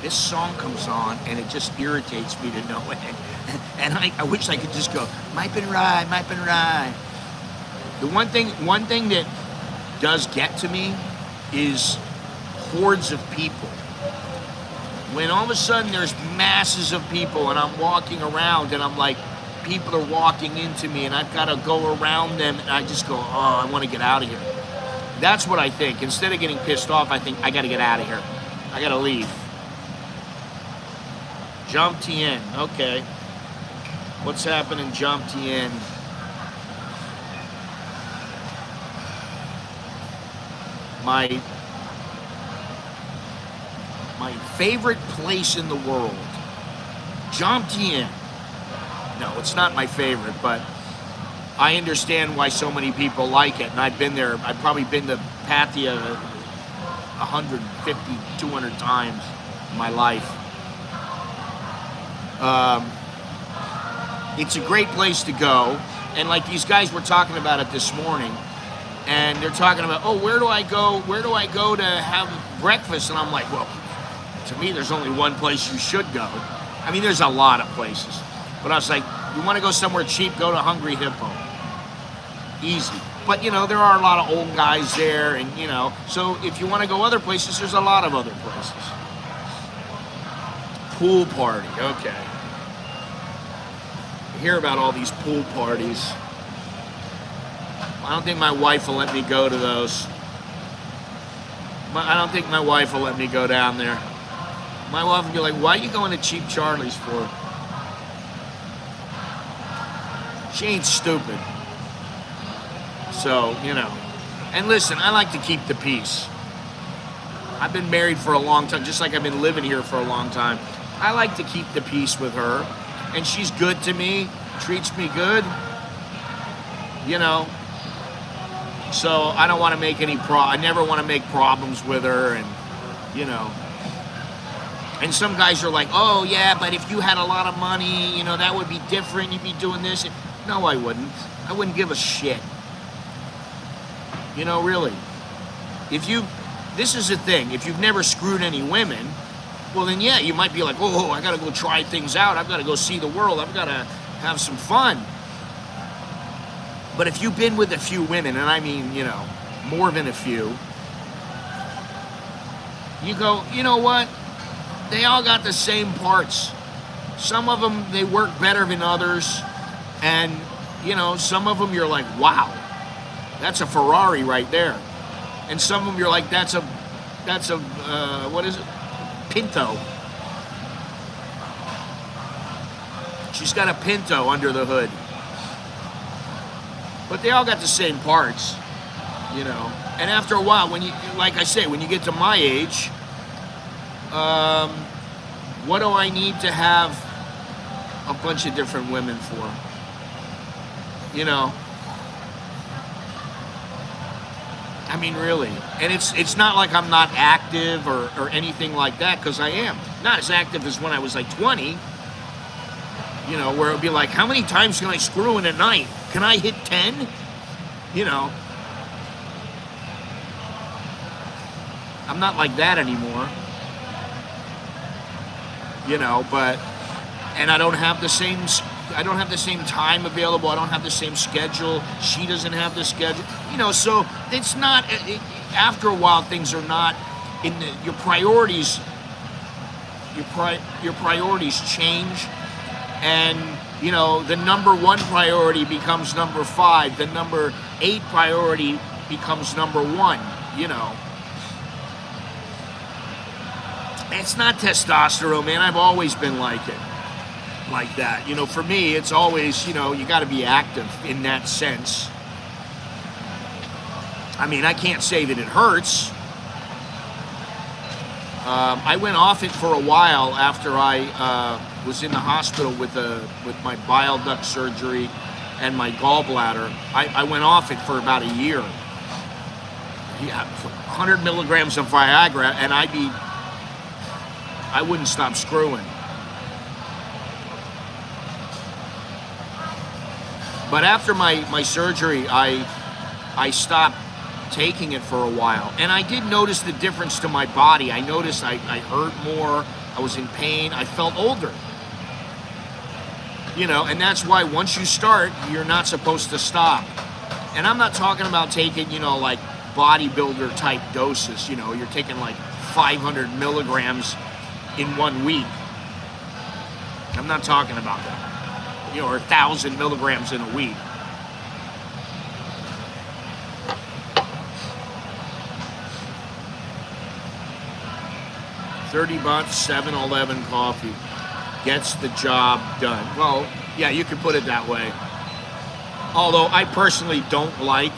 this song comes on and it just irritates me to no end. And I wish I could just go, Mai Pen Rai, Mai Pen Rai. The one thing that does get to me is hordes of people. When all of a sudden there's masses of people and I'm walking around and I'm like, people are walking into me and I've got to go around them and I just go, oh, I want to get out of here. That's what I think. Instead of getting pissed off, I think I got to get out of here. I got to leave. Jump Tien, okay. What's happening, Jump Tien? My favorite place in the world, Jump Tien. No, it's not my favorite, but I understand why so many people like it. And I've been there. I've probably been to Pattaya 150, 200 times in my life. It's a great place to go. And like these guys were talking about it this morning. And they're talking about, oh, where do I go? Where do I go to have breakfast? And I'm like, well, to me, there's only one place you should go. I mean, there's a lot of places. But I was like, you want to go somewhere cheap, go to Hungry Hippo. Easy. But, you know, there are a lot of old guys there, and, you know, so if you want to go other places, there's a lot of other places. Pool party, okay. I hear about all these pool parties. I don't think my wife will let me go to those. I don't think my wife will let me go down there. My wife will be like, why are you going to Cheap Charlie's for? She ain't stupid. So, you know. And listen, I like to keep the peace. I've been married for a long time, just like I've been living here for a long time. I like to keep the peace with her. And she's good to me, treats me good. You know. So I don't want to make I never want to make problems with her, and, you know. And some guys are like, oh, yeah, but if you had a lot of money, you know, that would be different. You'd be doing this. No, I wouldn't. I wouldn't give a shit. You know, really. This is the thing. If you've never screwed any women, well then yeah, you might be like, oh, I gotta go try things out, I've gotta go see the world, I've gotta have some fun. But if you've been with a few women, and I mean, you know, more than a few, you go, you know what? They all got the same parts. Some of them, they work better than others. And, you know, some of them you're like, wow, that's a Ferrari right there. And some of them you're like, that's a what is it? Pinto. She's got a Pinto under the hood. But they all got the same parts, you know. And after a while, when you, like I say, when you get to my age, what do I need to have a bunch of different women for? You know. I mean, really. And it's not like I'm not active or anything like that, because I am. Not as active as when I was like 20. You know, where it would be like, how many times can I screw in a night? Can I hit 10? You know. I'm not like that anymore. You know, but, and I don't have the same time available. I don't have the same schedule. She doesn't have the schedule. You know, so it's not, after a while, things are not in the, your priorities change. And, you know, the number 1 priority becomes number 5. The number 8 priority becomes number 1, you know. It's not testosterone, man. I've always been like that. You know, for me, it's always, you know, you got to be active in that sense. I mean, I can't say that it hurts. I went off it for a while after I was in the hospital with my bile duct surgery and my gallbladder. I went off it for about a year. Yeah, 100 milligrams of Viagra, and I wouldn't stop screwing. But after my surgery, I stopped taking it for a while, and I did notice the difference to my body. I noticed I hurt more, I was in pain, I felt older. You know, and that's why once you start, you're not supposed to stop. And I'm not talking about taking, you know, like bodybuilder type doses, you know, you're taking like 500 milligrams in 1 week. I'm not talking about that. You know, or 1,000 milligrams in a week. $30, 7-Eleven coffee gets the job done. Well, yeah, you could put it that way. Although I personally don't like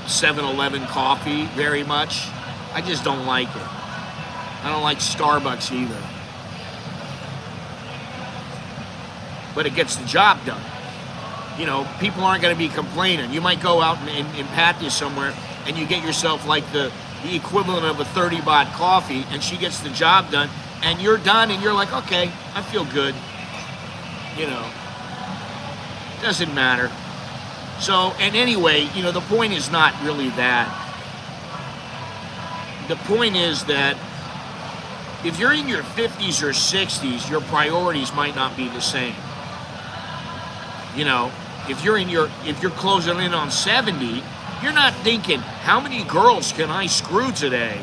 7-Eleven coffee very much. I just don't like it. I don't like Starbucks either. But it gets the job done. You know, people aren't going to be complaining. You might go out in Pattaya somewhere and you get yourself like the equivalent of a 30-baht coffee, and she gets the job done, and you're done, and you're like, okay, I feel good. You know, doesn't matter. So, and anyway, you know, the point is not really that. The point is that if you're in your 50s or 60s, your priorities might not be the same. You know, if you're closing in on 70, you're not thinking, how many girls can I screw today?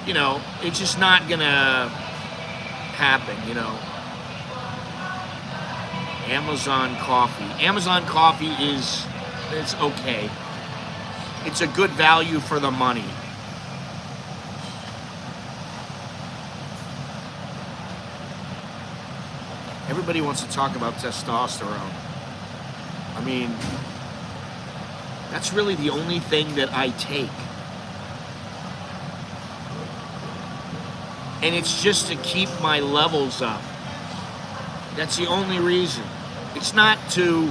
You know, it's just not gonna happen, you know. Amazon coffee. Amazon coffee it's okay. It's a good value for the money. Everybody wants to talk about testosterone. I mean, that's really the only thing that I take. And it's just to keep my levels up. That's the only reason. It's not to,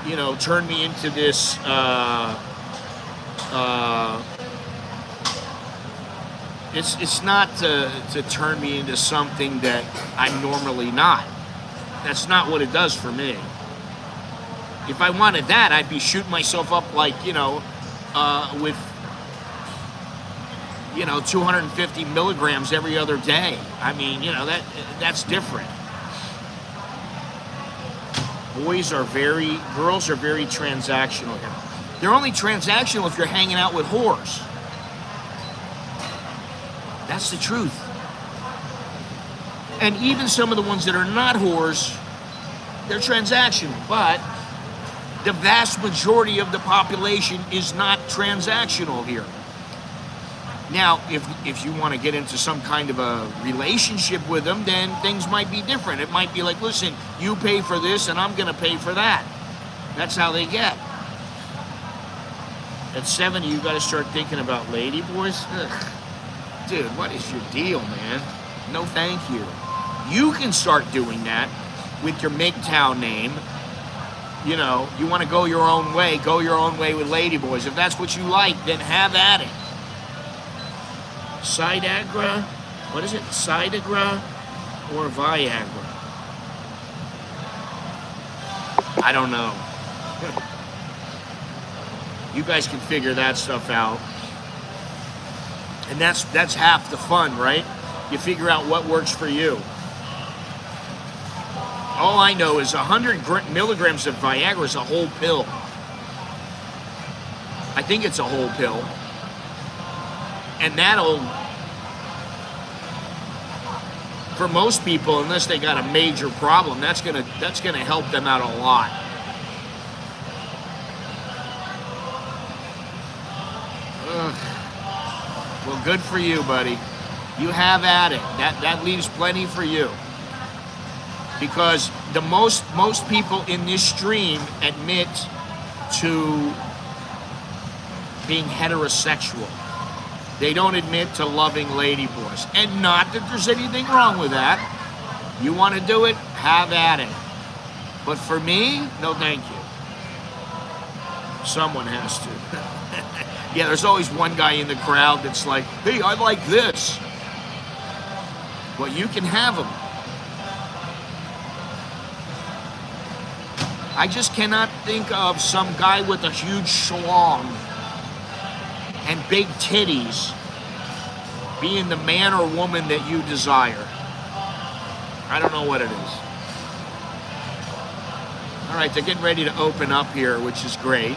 you know, turn me into this, it's not to turn me into something that I'm normally not. That's not what it does for me. If I wanted that, I'd be shooting myself up like, you know, with 250 milligrams every other day. I mean, that's different. Girls are very transactional here. They're only transactional if you're hanging out with whores. That's the truth. And even some of the ones that are not whores, they're transactional. But the vast majority of the population is not transactional here. Now, if you want to get into some kind of a relationship with them, then things might be different. It might be like, listen, you pay for this and I'm going to pay for that. That's how they get. At 70, you got to start thinking about lady boys. Ugh. Dude, what is your deal, man? No thank you. You can start doing that with your MGTOW name. You want to go your own way with lady boys. If that's what you like, then have at it. Sidagra? What is it? Sidagra or Viagra? I don't know. You guys can figure that stuff out. And that's half the fun, right? You figure out what works for you. All I know is 100 milligrams of Viagra is a whole pill. I think it's a whole pill. And that'll, for most people, unless they got a major problem, that's gonna help them out a lot. Ugh. Well, good for you, buddy. You have at it. That leaves plenty for you. Because the most people in this stream admit to being heterosexual. They don't admit to loving ladyboys. And not that there's anything wrong with that. You want to do it, have at it. But for me, no thank you. Someone has to. Yeah, there's always one guy in the crowd that's like, hey, I like this. Well, you can have him. I just cannot think of some guy with a huge schlong and big titties being the man or woman that you desire. I don't know what it is. All right, they're getting ready to open up here, which is great.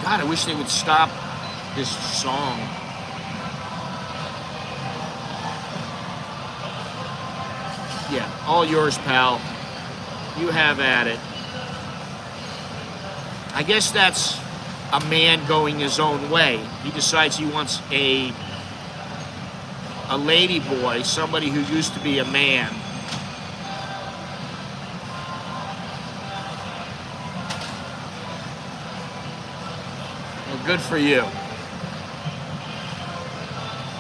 God, I wish they would stop this song. Yeah, all yours, pal. You have at it. I guess that's a man going his own way. He decides he wants a lady boy, somebody who used to be a man. Well, good for you.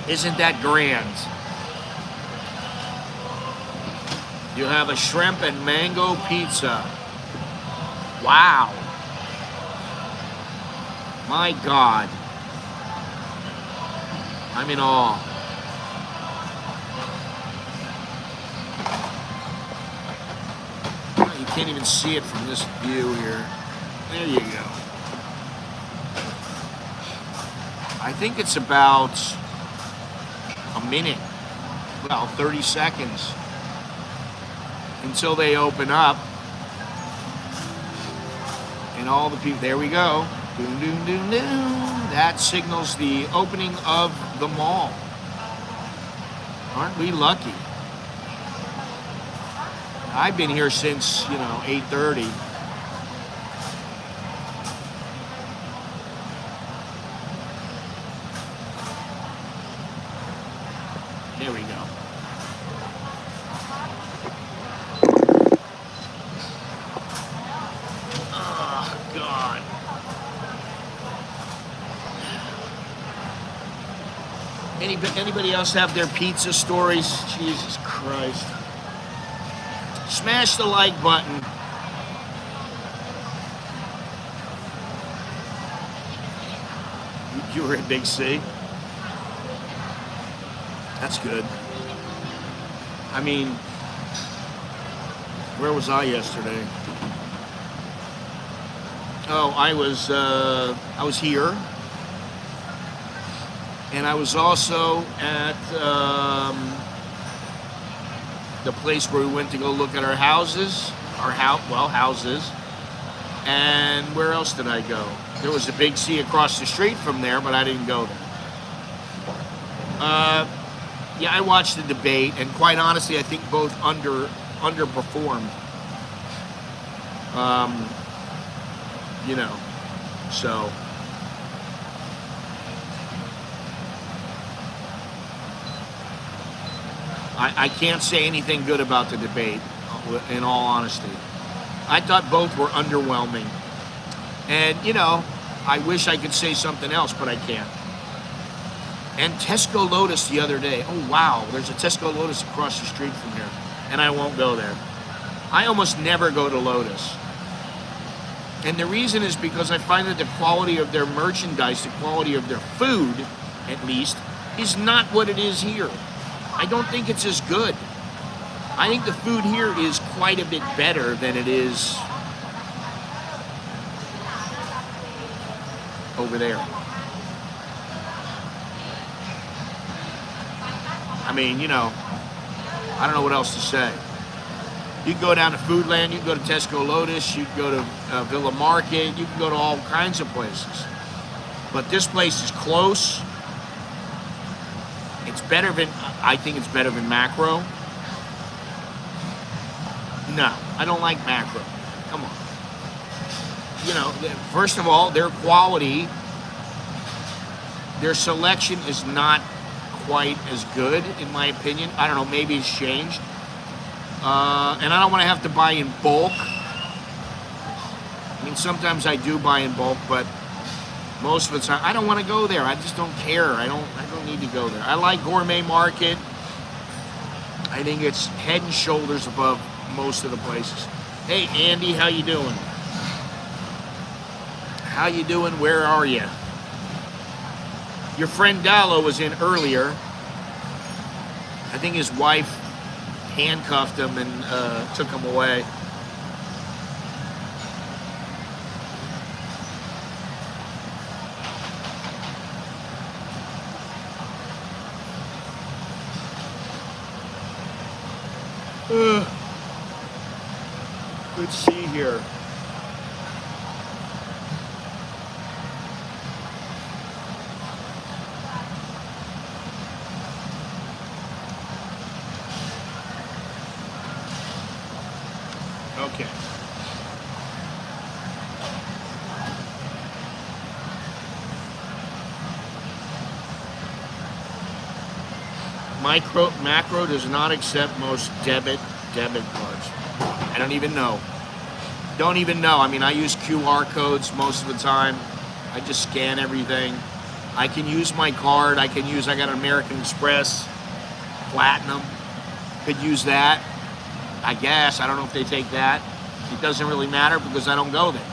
Isn't that grand? You have a shrimp and mango pizza. Wow. My God. I'm in awe. You can't even see it from this view here. There you go. I think it's about a minute. Well, 30 seconds. Until they open up. And all the people, there we go. Doom, doom, doom, doom. That signals the opening of the mall. Aren't we lucky? I've been here since, 8:30. There we go. Oh, God. Anybody else have their pizza stories? Jesus Christ. Smash the like button. You were at Big C? That's good. I mean, where was I yesterday? Oh, I was here. And I was also at the place where we went to go look at our houses, houses. And where else did I go? There was a big sea across the street from there, but I didn't go there. Yeah, I watched the debate, and quite honestly, I think both underperformed. You know, so. I can't say anything good about the debate, in all honesty. I thought both were underwhelming. And, you know, I wish I could say something else, but I can't. And Tesco Lotus the other day. Oh, wow, there's a Tesco Lotus across the street from here. And I won't go there. I almost never go to Lotus. And the reason is because I find that the quality of their merchandise, the quality of their food, at least, is not what it is here. I don't think it's as good. I think the food here is quite a bit better than it is over there. I mean, you know, I don't know what else to say. You can go down to Foodland, you can go to Tesco Lotus, you can go to Villa Market, you can go to all kinds of places. But this place is close. It's better than, I think it's better than Macro. No, I don't like Macro. Come on. You know, first of all, their quality, their selection is not quite as good, in my opinion. I don't know, maybe it's changed. And I don't want to have to buy in bulk. I mean, sometimes I do buy in bulk, but most of the time, I don't want to go there. I just don't care. I don't need to go there. I like Gourmet Market. I think it's head and shoulders above most of the places. Hey, Andy, how you doing? How you doing? Where are you? Your friend Dallo was in earlier. I think his wife handcuffed him and took him away. Let's see here. Okay. Macro does not accept most debit cards. I don't even know. Don't even know. I mean, I use QR codes most of the time. I just scan everything. I can use my card. I got an American Express Platinum. Could use that. I guess. I don't know if they take that. It doesn't really matter because I don't go there.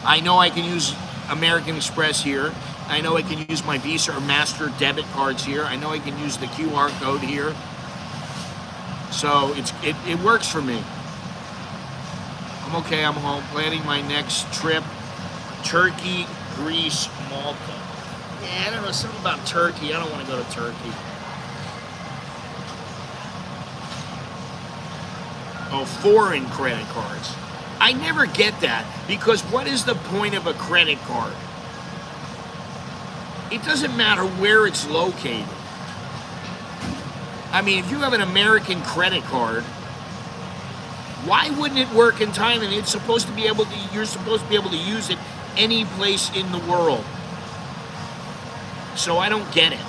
I know I can use American Express here. I know I can use my Visa or Master debit cards here. I know I can use the QR code here. So it works for me. I'm okay, I'm home. Planning my next trip. Turkey, Greece, Malta. Yeah, I don't know, something about Turkey. I don't want to go to Turkey. Oh, foreign credit cards. I never get that, because what is the point of a credit card? It doesn't matter where it's located. I mean, if you have an American credit card, why wouldn't it work in Thailand? You're supposed to be able to use it any place in the world. So I don't get it.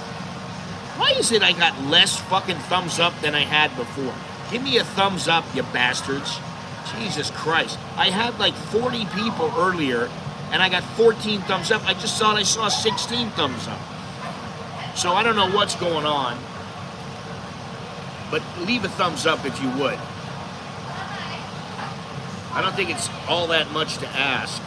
Why is it I got less fucking thumbs up than I had before? Give me a thumbs up, you bastards. Jesus Christ. I had like 40 people earlier, and I got 14 thumbs up. I just thought I saw 16 thumbs up. So I don't know what's going on. But leave a thumbs up if you would. I don't think it's all that much to ask.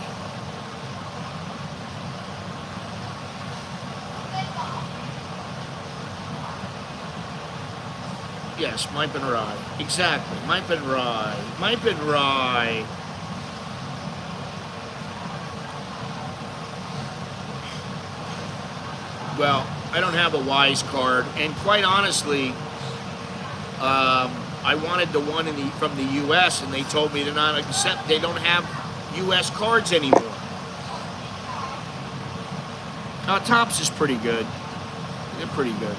Yes, Mai Pen Rai. Exactly. Mai Pen Rai. Mai Pen Rai. Well, I don't have a Wise card, and quite honestly, I wanted the one from the U.S., and they told me they don't have U.S. cards anymore. Tops is pretty good. They're pretty good.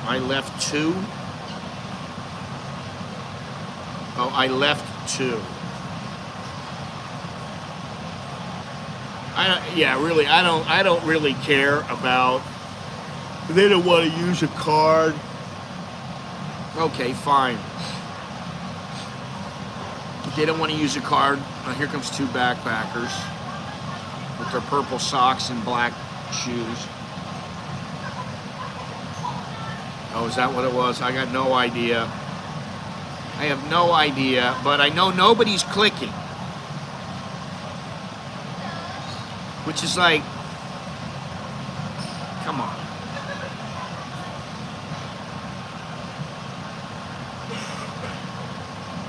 I left 2. Oh, I left 2. I don't really care about. They don't want to use a card. Okay, fine. If they don't want to use a card, here comes 2 backpackers with their purple socks and black shoes. Oh, is that what it was? I got no idea. I have no idea, but I know nobody's clicking. Which is like, come on.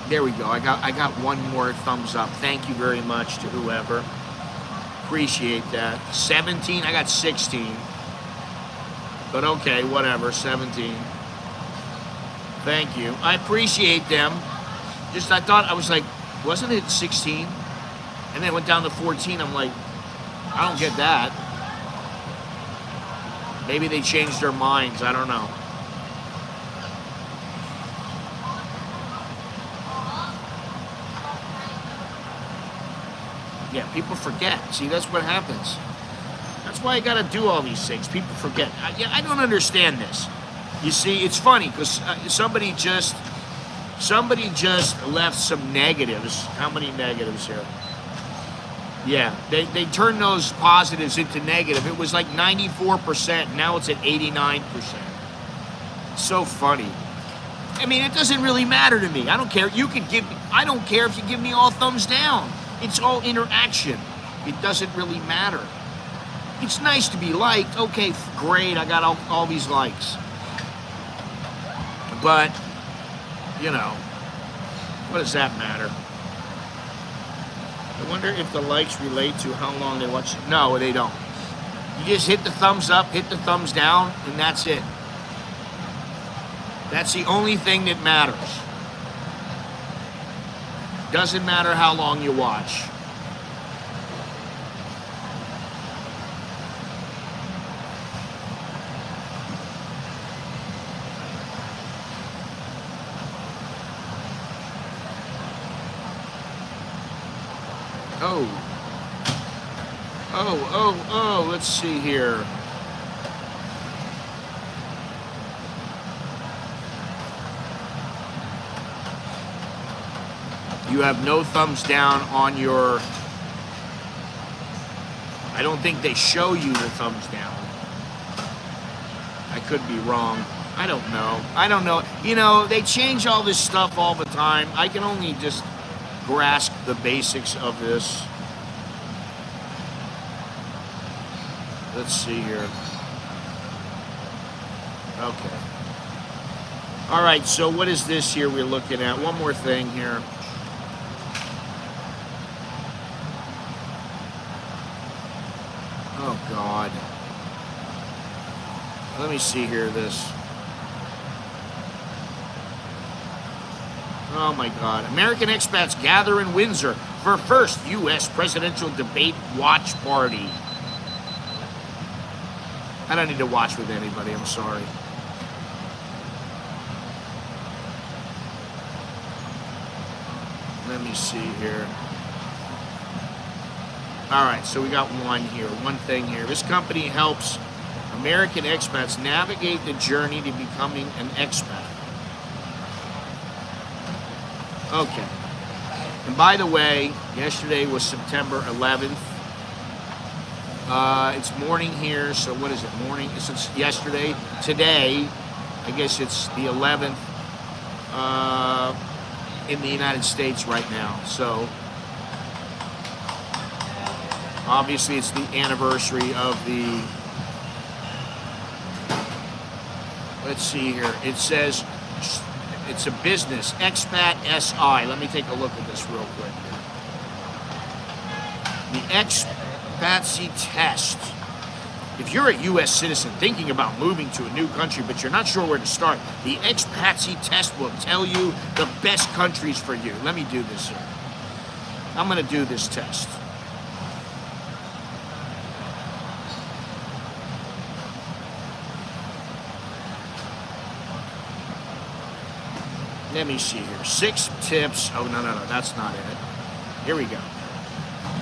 There we go. I got one more thumbs up. Thank you very much to whoever. Appreciate that. 17. I got 16. But okay, whatever. 17. Thank you. I appreciate them. Just I was like, wasn't it 16? And then it went down to 14. I'm like, I don't get that. Maybe they changed their minds. I don't know. Yeah, people forget. See, that's what happens. That's why I got to do all these things. People forget. I don't understand this. You see, it's funny because somebody just left some negatives. How many negatives here? Yeah, they turned those positives into negative. It was like 94%. Now it's at 89%. So funny. I mean, it doesn't really matter to me. I don't care. I don't care if you give me all thumbs down. It's all interaction. It doesn't really matter. It's nice to be liked. Okay, great. I got all these likes. But, you know, what does that matter? I wonder if the likes relate to how long they watch. No, they don't. You just hit the thumbs up, hit the thumbs down, and that's it. That's the only thing that matters. Doesn't matter how long you watch. Oh, let's see here. You have no thumbs down on your... I don't think they show you the thumbs down. I could be wrong. I don't know. You know, they change all this stuff all the time. I can only just grasp the basics of this. Let's see here. Okay. All right, so what is this here we're looking at? One more thing here. Oh, God. Let me see here, this. Oh, my God. American expats gather in Windsor for first U.S. presidential debate watch party. I don't need to watch with anybody, I'm sorry. Let me see here. All right, so we got one thing here. This company helps American expats navigate the journey to becoming an expat. Okay. And by the way, yesterday was September 11th. It's morning here, so what is it, morning? Since yesterday. Today, I guess it's the 11th in the United States right now. So, obviously, it's the anniversary of the... Let's see here. It says it's a business, Expat SI. Let me take a look at this real quick. Expatsy test. If you're a U.S. citizen thinking about moving to a new country, but you're not sure where to start, the Expatsy test will tell you the best countries for you. Let me do this here. I'm going to do this test. Let me see here. 6 tips. Oh, no, that's not it. Here we go.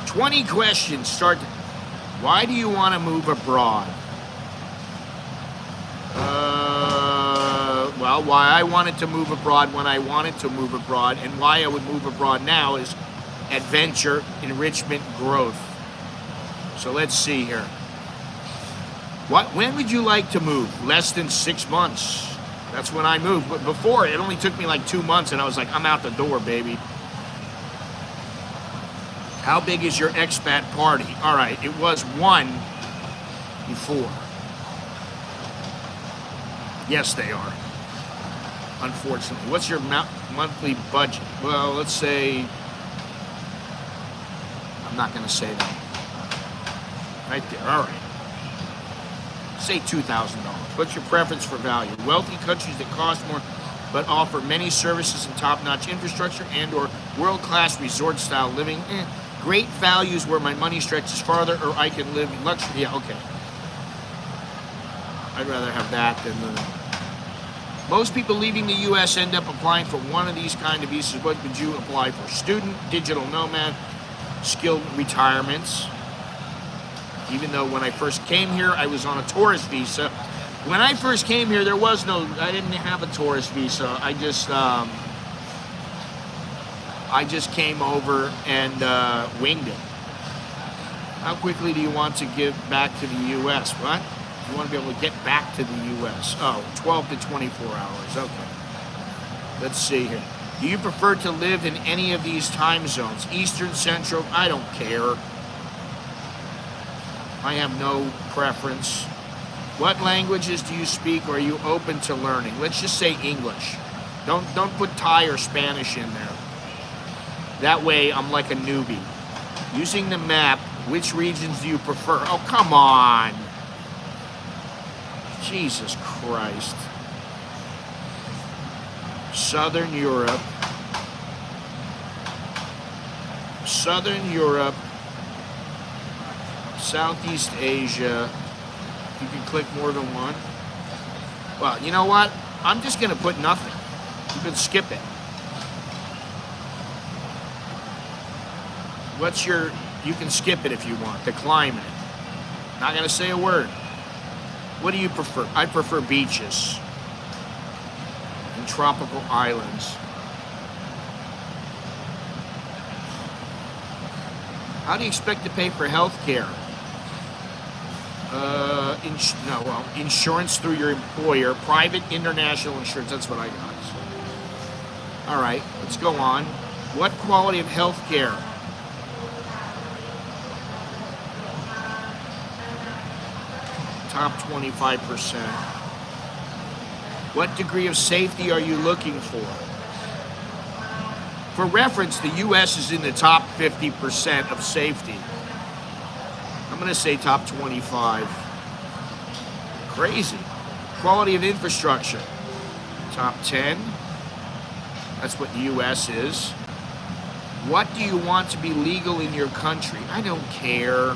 20 questions. Start. Why do you want to move abroad? Well, why I wanted to move abroad when I wanted to move abroad, and why I would move abroad now is adventure, enrichment, growth. So let's see here. When would you like to move? Less than 6 months. That's when I moved. But before, it only took me like 2 months, and I was like, I'm out the door, baby. How big is your expat party? All right, it was 1 before. Yes, they are. Unfortunately. What's your monthly budget? Well, let's say... I'm not going to say that. Right there, all right. Say $2,000. What's your preference for value? Wealthy countries that cost more but offer many services and top-notch infrastructure and or world-class resort-style living. Great values where my money stretches farther or I can live in luxury. Yeah, okay. I'd rather have that than the... Most people leaving the U.S. end up applying for one of these kind of visas. What would you apply for? Student, digital nomad, skilled retirements. Even though when I first came here, I was on a tourist visa. When I first came here, there was no, I didn't have a tourist visa. I just came over and winged it. How quickly do you want to give back to the U.S.? What? You want to be able to get back to the U.S. Oh, 12 to 24 hours. Okay. Let's see here. Do you prefer to live in any of these time zones? Eastern, Central? I don't care. I have no preference. What languages do you speak or are you open to learning? Let's just say English. Don't put Thai or Spanish in there. That way I'm like a newbie. Using the map, which regions do you prefer? Oh, come on. Jesus Christ. Southern Europe. Southern Europe. Southeast Asia. You can click more than one. Well, you know what? I'm just going to put nothing. You can skip it. What's your... You can skip it if you want. The climate. Not going to say a word. What do you prefer? I prefer beaches and tropical islands. How do you expect to pay for health care? Insurance through your employer, private international insurance. That's what I got. All right, let's go on. What quality of health care? Top 25%. What degree of safety are you looking for? For reference, the U.S. is in the top 50% of safety. I'm going to say top 25. Crazy. Quality of infrastructure. Top 10. That's what the U.S. is. What do you want to be legal in your country? I don't care.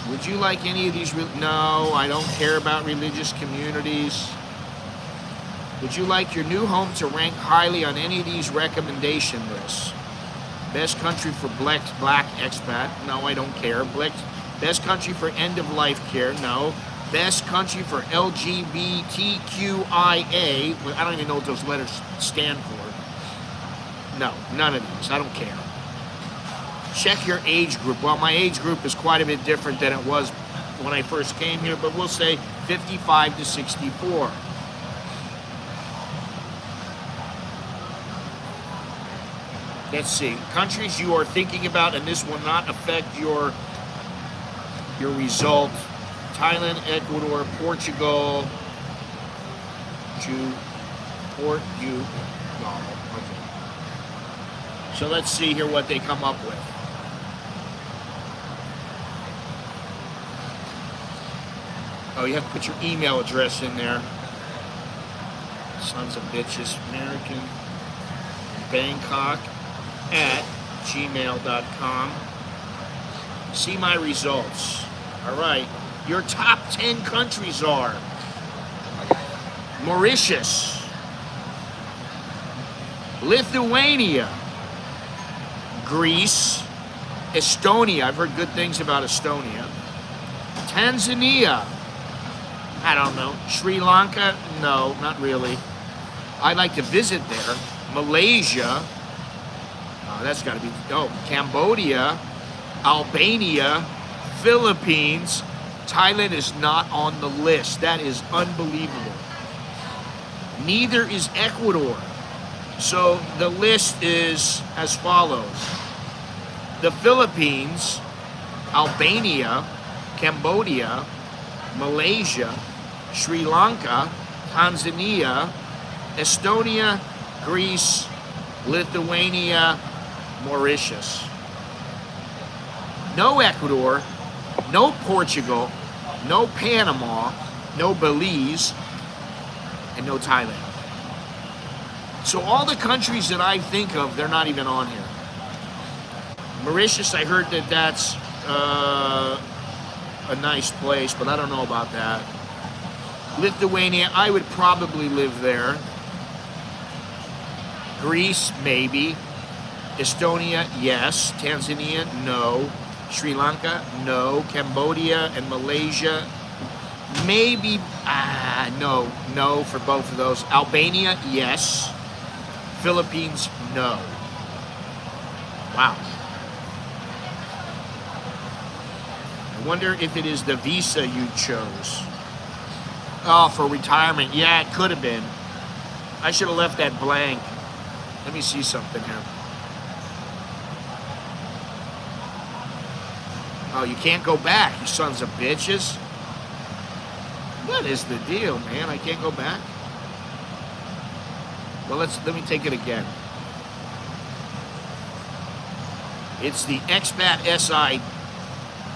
Would you like any of these? No, I don't care about religious communities. Would you like your new home to rank highly on any of these recommendation lists? Best country for black expat? No, I don't care. Best country for end-of-life care? No. Best country for LGBTQIA? I don't even know what those letters stand for. No, none of these. I don't care. Check your age group. Well, my age group is quite a bit different than it was when I first came here, but we'll say 55 to 64. Let's see. Countries you are thinking about, and this will not affect your result. Thailand, Ecuador, Portugal, Portugal. Okay. So let's see here what they come up with. Oh, you have to put your email address in there. Sons of bitches. American Bangkok at gmail.com. See my results. All right. Your top 10 countries are Mauritius, Lithuania, Greece, Estonia. I've heard good things about Estonia. Tanzania. I don't know. Sri Lanka? No, not really. I'd like to visit there. Malaysia. That's got to be. Oh, Cambodia, Albania, Philippines. Thailand is not on the list. That is unbelievable. Neither is Ecuador. So the list is as follows: the Philippines, Albania, Cambodia, Malaysia, Sri Lanka, Tanzania, Estonia, Greece, Lithuania, Mauritius. No Ecuador, no Portugal, no Panama, no Belize, and no Thailand. So all the countries that I think of, they're not even on here. Mauritius, I heard that that's a nice place, but I don't know about that. Lithuania, I would probably live there. Greece, maybe. Estonia, yes. Tanzania, no. Sri Lanka, no. Cambodia and Malaysia, maybe. No for both of those. Albania, yes. Philippines, no. Wow. I wonder if it is the visa you chose. Oh, for retirement. Yeah, it could have been. I should have left that blank. Let me see something here. Oh, you can't go back, you sons of bitches. What is the deal, man? I can't go back? Well, let me take it again. It's the Expat SI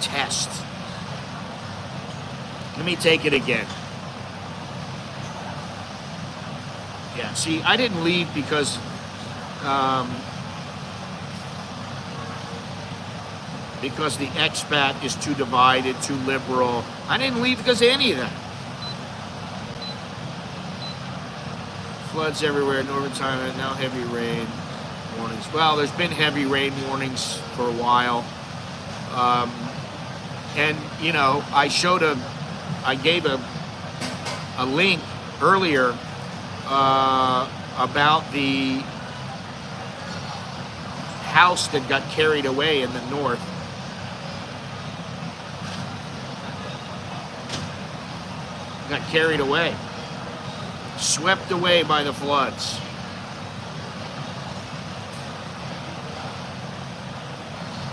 test. Let me take it again. Yeah, see, I didn't leave because the expat is too divided, too liberal. I didn't leave because of any of that. Floods everywhere, northern Thailand, now heavy rain warnings. Well, there's been heavy rain warnings for a while. And, you know, I gave a link earlier about the house that got carried away in the north. Got carried away. Swept away by the floods.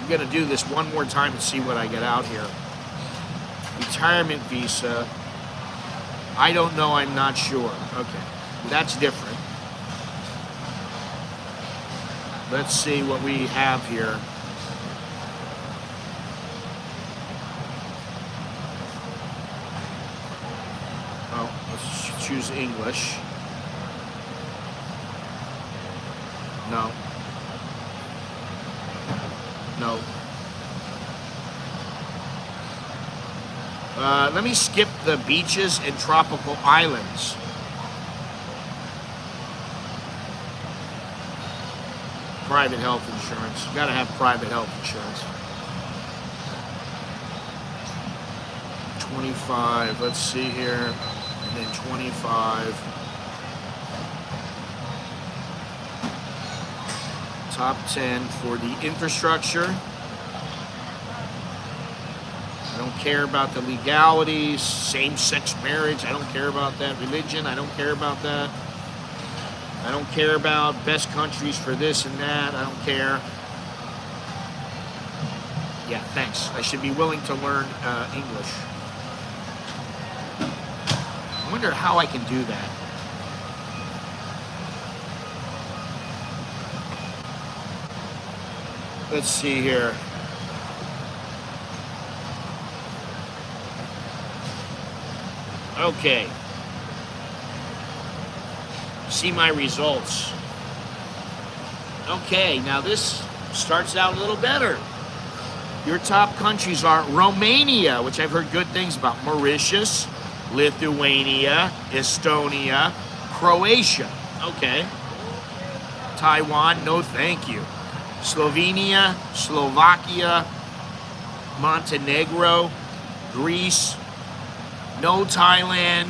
I'm gonna do this one more time and see what I get out here. Retirement visa. I don't know, I'm not sure. Okay, that's different. Let's see what we have here. Oh, let's choose English. No. No. Let me skip the beaches and tropical islands. Private health insurance. You gotta have private health insurance. 25, let's see here. And then 25. Top 10 for the infrastructure. I don't care about the legalities, same-sex marriage, I don't care about that. Religion, I don't care about that. I don't care about best countries for this and that, I don't care. Yeah, thanks. I should be willing to learn English. I wonder how I can do that. Let's see here. Okay. See my results. Okay, now this starts out a little better. Your top countries are Romania, which I've heard good things about, Mauritius, Lithuania, Estonia, Croatia. Okay. Taiwan, no thank you. Slovenia, Slovakia, Montenegro, Greece, no Thailand,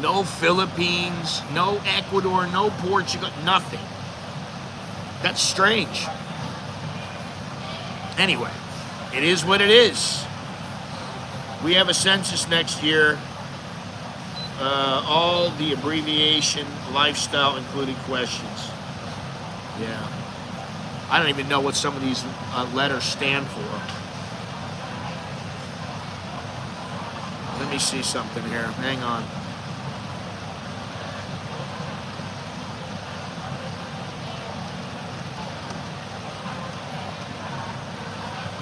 no Philippines, no Ecuador, no Portugal, nothing. That's strange. Anyway, it is what it is. We have a census next year. All the abbreviation, lifestyle, including questions. Yeah. I don't even know what some of these letters stand for. Let me see something here. Hang on.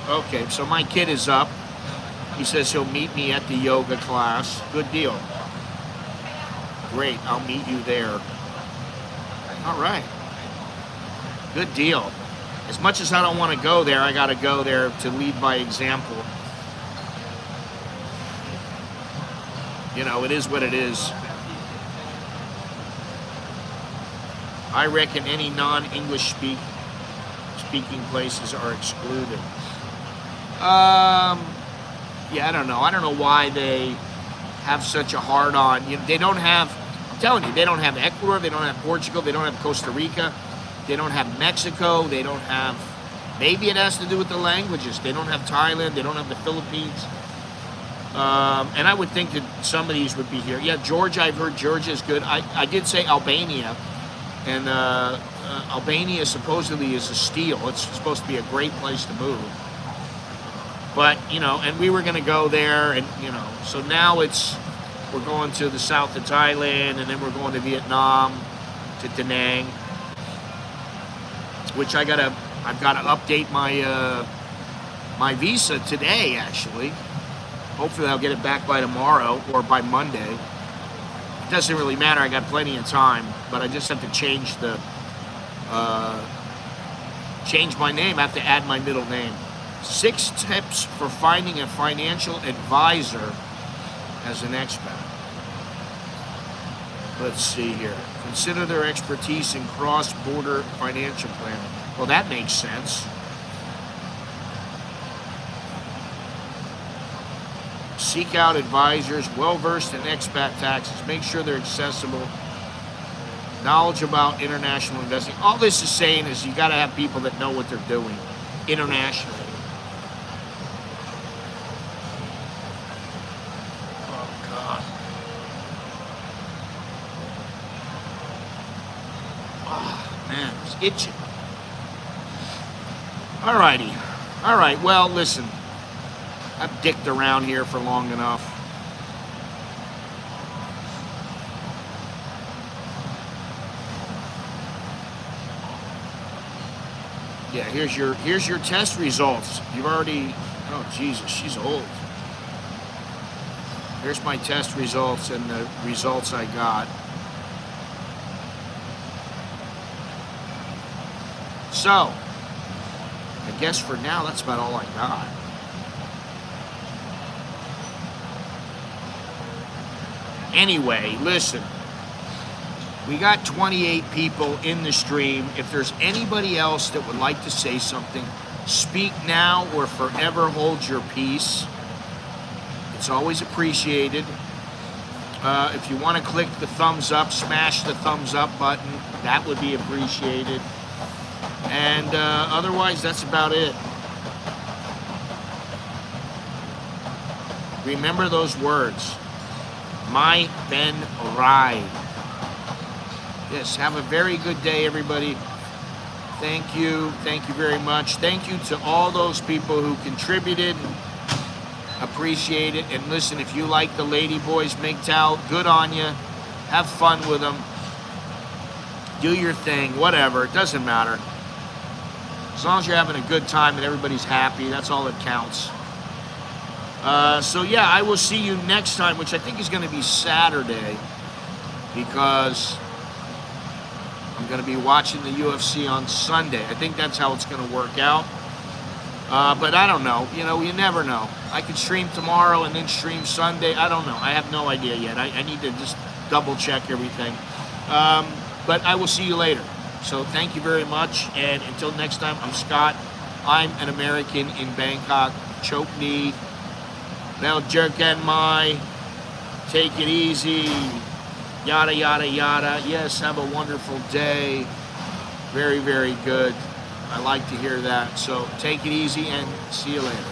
Okay, so my kid is up. He says he'll meet me at the yoga class. Good deal. Great, I'll meet you there. All right. Good deal. As much as I don't want to go there, I got to go there to lead by example. You know, it is what it is. I reckon any non-English speaking places are excluded. Yeah, I don't know. I don't know why they have such a hard on. You know, they don't have, I'm telling you, they don't have Ecuador, they don't have Portugal, they don't have Costa Rica, they don't have Mexico, they don't have, maybe it has to do with the languages. They don't have Thailand, they don't have the Philippines. And I would think that some of these would be here. Yeah, Georgia, I've heard Georgia is good. I did say Albania, and Albania supposedly is a steal. It's supposed to be a great place to move. But, you know, and we were going to go there, and, you know, so now we're going to the south of Thailand, and then we're going to Vietnam, to Da Nang, which I've got to update my visa today, actually. Hopefully I'll get it back by tomorrow or by Monday. It doesn't really matter, I got plenty of time, but I just have to change my name. I have to add my middle name. 6 tips for finding a financial advisor as an expat. Let's see here. Consider their expertise in cross-border financial planning. Well, that makes sense. Seek out advisors well-versed in expat taxes. Make sure they're accessible. Knowledge about international investing. All this is saying is you got to have people that know what they're doing internationally. Itching. Alrighty. Alright, well, listen. I've dicked around here for long enough. Yeah, here's your test results. You've already, oh Jesus, she's old. Here's my test results and the results I got. So, I guess for now, that's about all I got. Anyway, listen. We got 28 people in the stream. If there's anybody else that would like to say something, speak now or forever hold your peace. It's always appreciated. If you want to click the thumbs up, smash the thumbs up button. That would be appreciated. And otherwise, that's about it. Remember those words. Mai Pen Rai. Yes, have a very good day, everybody. Thank you. Thank you very much. Thank you to all those people who contributed. Appreciate it. And listen, if you like the Lady Boys MGTOW, good on you. Have fun with them. Do your thing, whatever. It doesn't matter. As long as you're having a good time and everybody's happy, that's all that counts. So yeah, I will see you next time, which I think is going to be Saturday, because I'm going to be watching the UFC on Sunday. I think that's how it's going to work out. But I don't know. You know, you never know. I could stream tomorrow and then stream Sunday. I don't know. I have no idea yet. I need to just double check everything. But I will see you later. So thank you very much. And until next time, I'm Scott. I'm an American in Bangkok. Choke knee. Now jerk and Mai. Take it easy. Yada, yada, yada. Yes, have a wonderful day. Very, very good. I like to hear that. So take it easy and see you later.